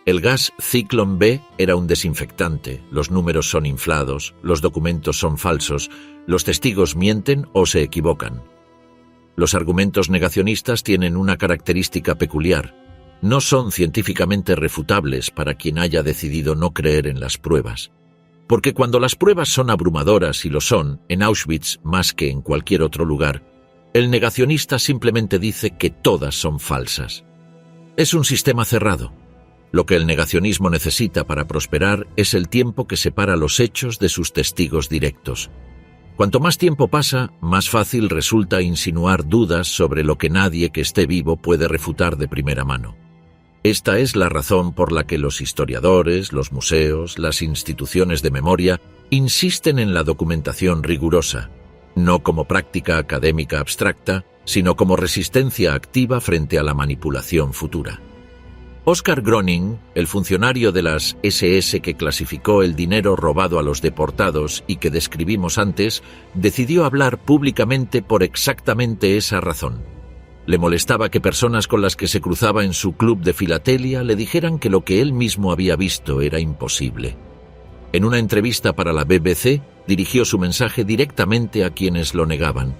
El gas Zyklon B era un desinfectante, los números son inflados, los documentos son falsos, los testigos mienten o se equivocan. Los argumentos negacionistas tienen una característica peculiar. No son científicamente refutables para quien haya decidido no creer en las pruebas. Porque cuando las pruebas son abrumadoras, y lo son, en Auschwitz más que en cualquier otro lugar, el negacionista simplemente dice que todas son falsas. Es un sistema cerrado. Lo que el negacionismo necesita para prosperar es el tiempo que separa los hechos de sus testigos directos. Cuanto más tiempo pasa, más fácil resulta insinuar dudas sobre lo que nadie que esté vivo puede refutar de primera mano. Esta es la razón por la que los historiadores, los museos, las instituciones de memoria insisten en la documentación rigurosa, no como práctica académica abstracta, sino como resistencia activa frente a la manipulación futura. Oskar Gröning, el funcionario de las SS que clasificó el dinero robado a los deportados y que describimos antes, decidió hablar públicamente por exactamente esa razón. Le molestaba que personas con las que se cruzaba en su club de filatelia le dijeran que lo que él mismo había visto era imposible. En una entrevista para la BBC, dirigió su mensaje directamente a quienes lo negaban.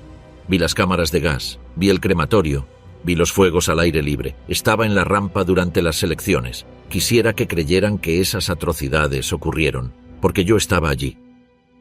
Vi las cámaras de gas, vi el crematorio, vi los fuegos al aire libre, estaba en la rampa durante las elecciones. Quisiera que creyeran que esas atrocidades ocurrieron, porque yo estaba allí.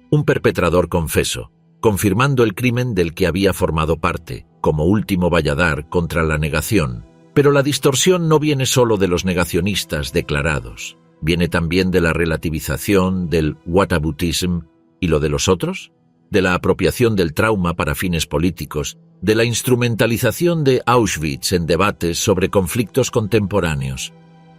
Un perpetrador confeso, confirmando el crimen del que había formado parte, como último valladar contra la negación. Pero la distorsión no viene solo de los negacionistas declarados, viene también de la relativización, del whataboutism. ¿Y lo de los otros? De la apropiación del trauma para fines políticos, de la instrumentalización de Auschwitz en debates sobre conflictos contemporáneos.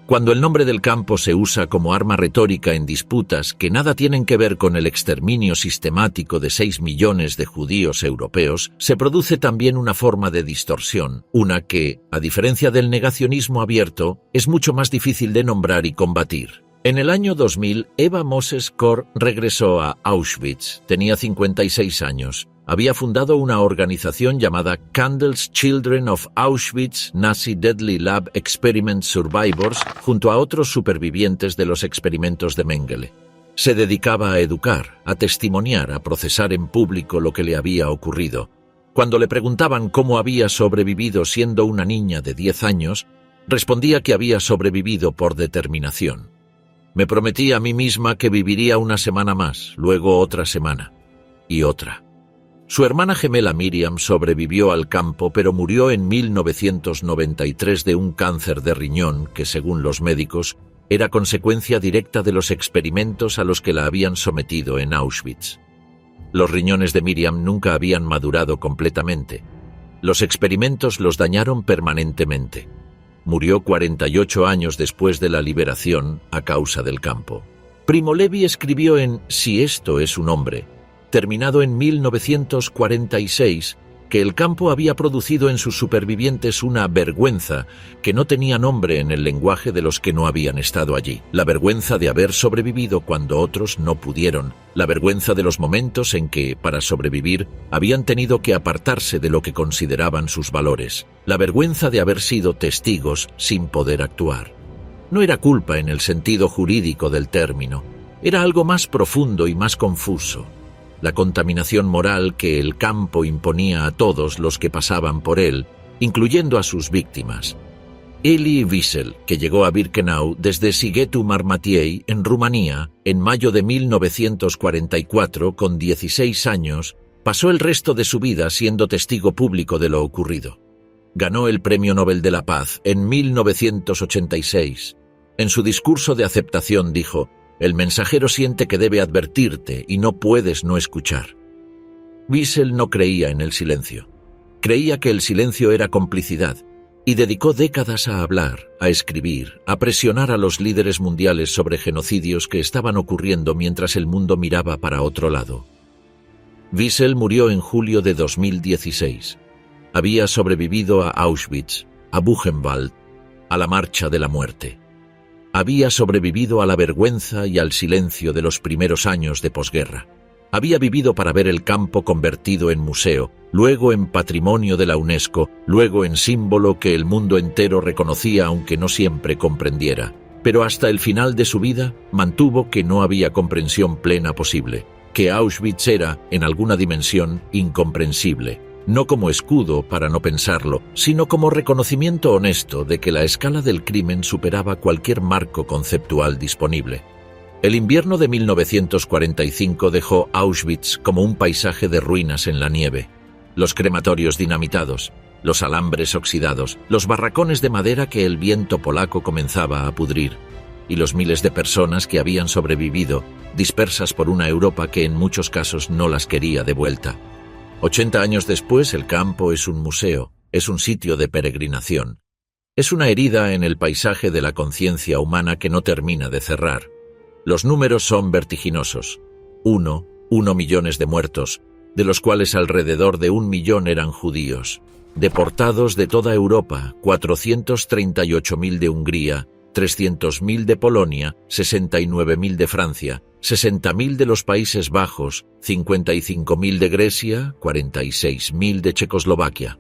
Cuando el nombre del campo se usa como arma retórica en disputas que nada tienen que ver con el exterminio sistemático de 6 millones de judíos europeos, se produce también una forma de distorsión, una que, a diferencia del negacionismo abierto, es mucho más difícil de nombrar y combatir. En el año 2000, Eva Moses-Kor regresó a Auschwitz. Tenía 56 años. Había fundado una organización llamada Candles Children of Auschwitz Nazi Deadly Lab Experiment Survivors junto a otros supervivientes de los experimentos de Mengele. Se dedicaba a educar, a testimoniar, a procesar en público lo que le había ocurrido. Cuando le preguntaban cómo había sobrevivido siendo una niña de 10 años, respondía que había sobrevivido por determinación. Me prometí a mí misma que viviría una semana más, luego otra semana, y otra. Su hermana gemela Miriam sobrevivió al campo, pero murió en 1993 de un cáncer de riñón que, según los médicos, era consecuencia directa de los experimentos a los que la habían sometido en Auschwitz. Los riñones de Miriam nunca habían madurado completamente. Los experimentos los dañaron permanentemente. Murió 48 años después de la liberación a causa del campo. Primo Levi escribió en Si esto es un hombre, terminado en 1946, que el campo había producido en sus supervivientes una vergüenza que no tenía nombre en el lenguaje de los que no habían estado allí. La vergüenza de haber sobrevivido cuando otros no pudieron. La vergüenza de los momentos en que, para sobrevivir, habían tenido que apartarse de lo que consideraban sus valores. La vergüenza de haber sido testigos sin poder actuar. No era culpa en el sentido jurídico del término. Era algo más profundo y más confuso. La contaminación moral que el campo imponía a todos los que pasaban por él, incluyendo a sus víctimas. Elie Wiesel, que llegó a Birkenau desde Sighetu Marmației, en Rumanía, en mayo de 1944, con 16 años, pasó el resto de su vida siendo testigo público de lo ocurrido. Ganó el Premio Nobel de la Paz en 1986. En su discurso de aceptación dijo: «El mensajero siente que debe advertirte y no puedes no escuchar». Wiesel no creía en el silencio. Creía que el silencio era complicidad y dedicó décadas a hablar, a escribir, a presionar a los líderes mundiales sobre genocidios que estaban ocurriendo mientras el mundo miraba para otro lado. Wiesel murió en julio de 2016. Había sobrevivido a Auschwitz, a Buchenwald, a la Marcha de la Muerte. Había sobrevivido a la vergüenza y al silencio de los primeros años de posguerra. Había vivido para ver el campo convertido en museo, luego en patrimonio de la UNESCO, luego en símbolo que el mundo entero reconocía aunque no siempre comprendiera. Pero hasta el final de su vida mantuvo que no había comprensión plena posible, que Auschwitz era, en alguna dimensión, incomprensible. No como escudo para no pensarlo, sino como reconocimiento honesto de que la escala del crimen superaba cualquier marco conceptual disponible. El invierno de 1945 dejó Auschwitz como un paisaje de ruinas en la nieve. Los crematorios dinamitados, los alambres oxidados, los barracones de madera que el viento polaco comenzaba a pudrir, y los miles de personas que habían sobrevivido, dispersas por una Europa que en muchos casos no las quería de vuelta. 80 años después, el campo es un museo, es un sitio de peregrinación. Es una herida en el paisaje de la conciencia humana que no termina de cerrar. Los números son vertiginosos. 1 millones de muertos, de los cuales alrededor de 1 millón eran judíos. Deportados de toda Europa, 438.000 de Hungría, 300.000 de Polonia, 69.000 de Francia, 60.000 de los Países Bajos, 55.000 de Grecia, 46.000 de Checoslovaquia.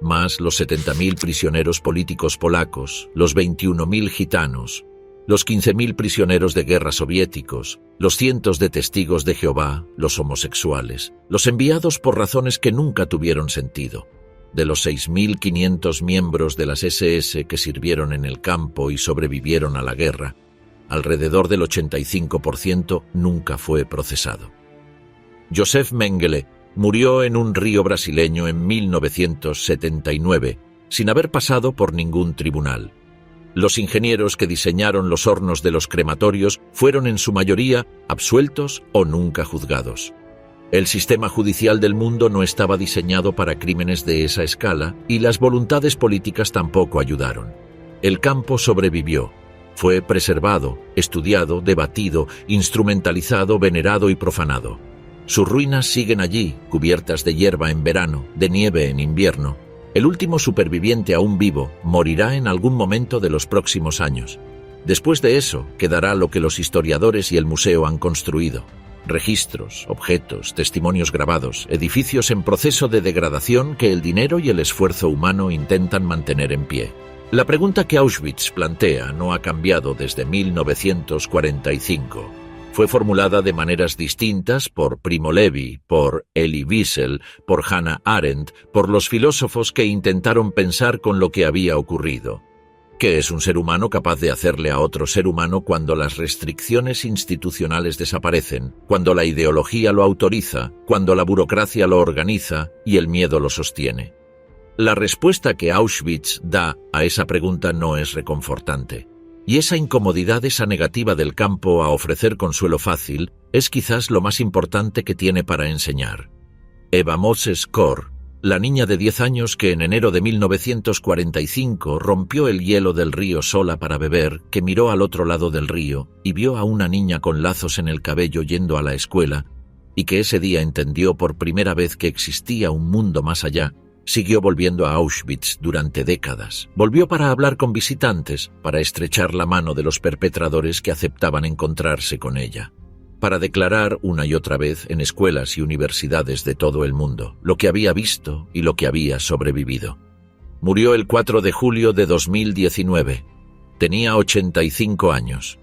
Más los 70.000 prisioneros políticos polacos, los 21.000 gitanos, los 15.000 prisioneros de guerra soviéticos, los cientos de testigos de Jehová, los homosexuales, los enviados por razones que nunca tuvieron sentido. De los 6.500 miembros de las SS que sirvieron en el campo y sobrevivieron a la guerra, alrededor del 85% nunca fue procesado. Joseph Mengele murió en un río brasileño en 1979, sin haber pasado por ningún tribunal. Los ingenieros que diseñaron los hornos de los crematorios fueron en su mayoría absueltos o nunca juzgados. El sistema judicial del mundo no estaba diseñado para crímenes de esa escala y las voluntades políticas tampoco ayudaron. El campo sobrevivió, Fue preservado, estudiado, debatido, instrumentalizado, venerado y profanado. Sus ruinas siguen allí, cubiertas de hierba en verano, de nieve en invierno. El último superviviente aún vivo morirá en algún momento de los próximos años. Después de eso, quedará lo que los historiadores y el museo han construido. Registros, objetos, testimonios grabados, edificios en proceso de degradación que el dinero y el esfuerzo humano intentan mantener en pie. La pregunta que Auschwitz plantea no ha cambiado desde 1945. Fue formulada de maneras distintas por Primo Levi, por Elie Wiesel, por Hannah Arendt, por los filósofos que intentaron pensar con lo que había ocurrido. ¿Qué es un ser humano capaz de hacerle a otro ser humano cuando las restricciones institucionales desaparecen, cuando la ideología lo autoriza, cuando la burocracia lo organiza y el miedo lo sostiene? La respuesta que Auschwitz da a esa pregunta no es reconfortante. Y esa incomodidad, esa negativa del campo a ofrecer consuelo fácil, es quizás lo más importante que tiene para enseñar. Eva Moses Kor, la niña de 10 años que en enero de 1945 rompió el hielo del río sola para beber, que miró al otro lado del río y vio a una niña con lazos en el cabello yendo a la escuela, y que ese día entendió por primera vez que existía un mundo más allá, siguió volviendo a Auschwitz durante décadas. Volvió para hablar con visitantes, para estrechar la mano de los perpetradores que aceptaban encontrarse con ella, para declarar una y otra vez en escuelas y universidades de todo el mundo lo que había visto y lo que había sobrevivido. Murió el 4 de julio de 2019. Tenía 85 años.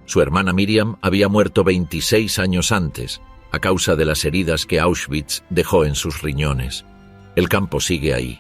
Su hermana Miriam había muerto 26 años antes, a causa de las heridas que Auschwitz dejó en sus riñones. El campo sigue ahí,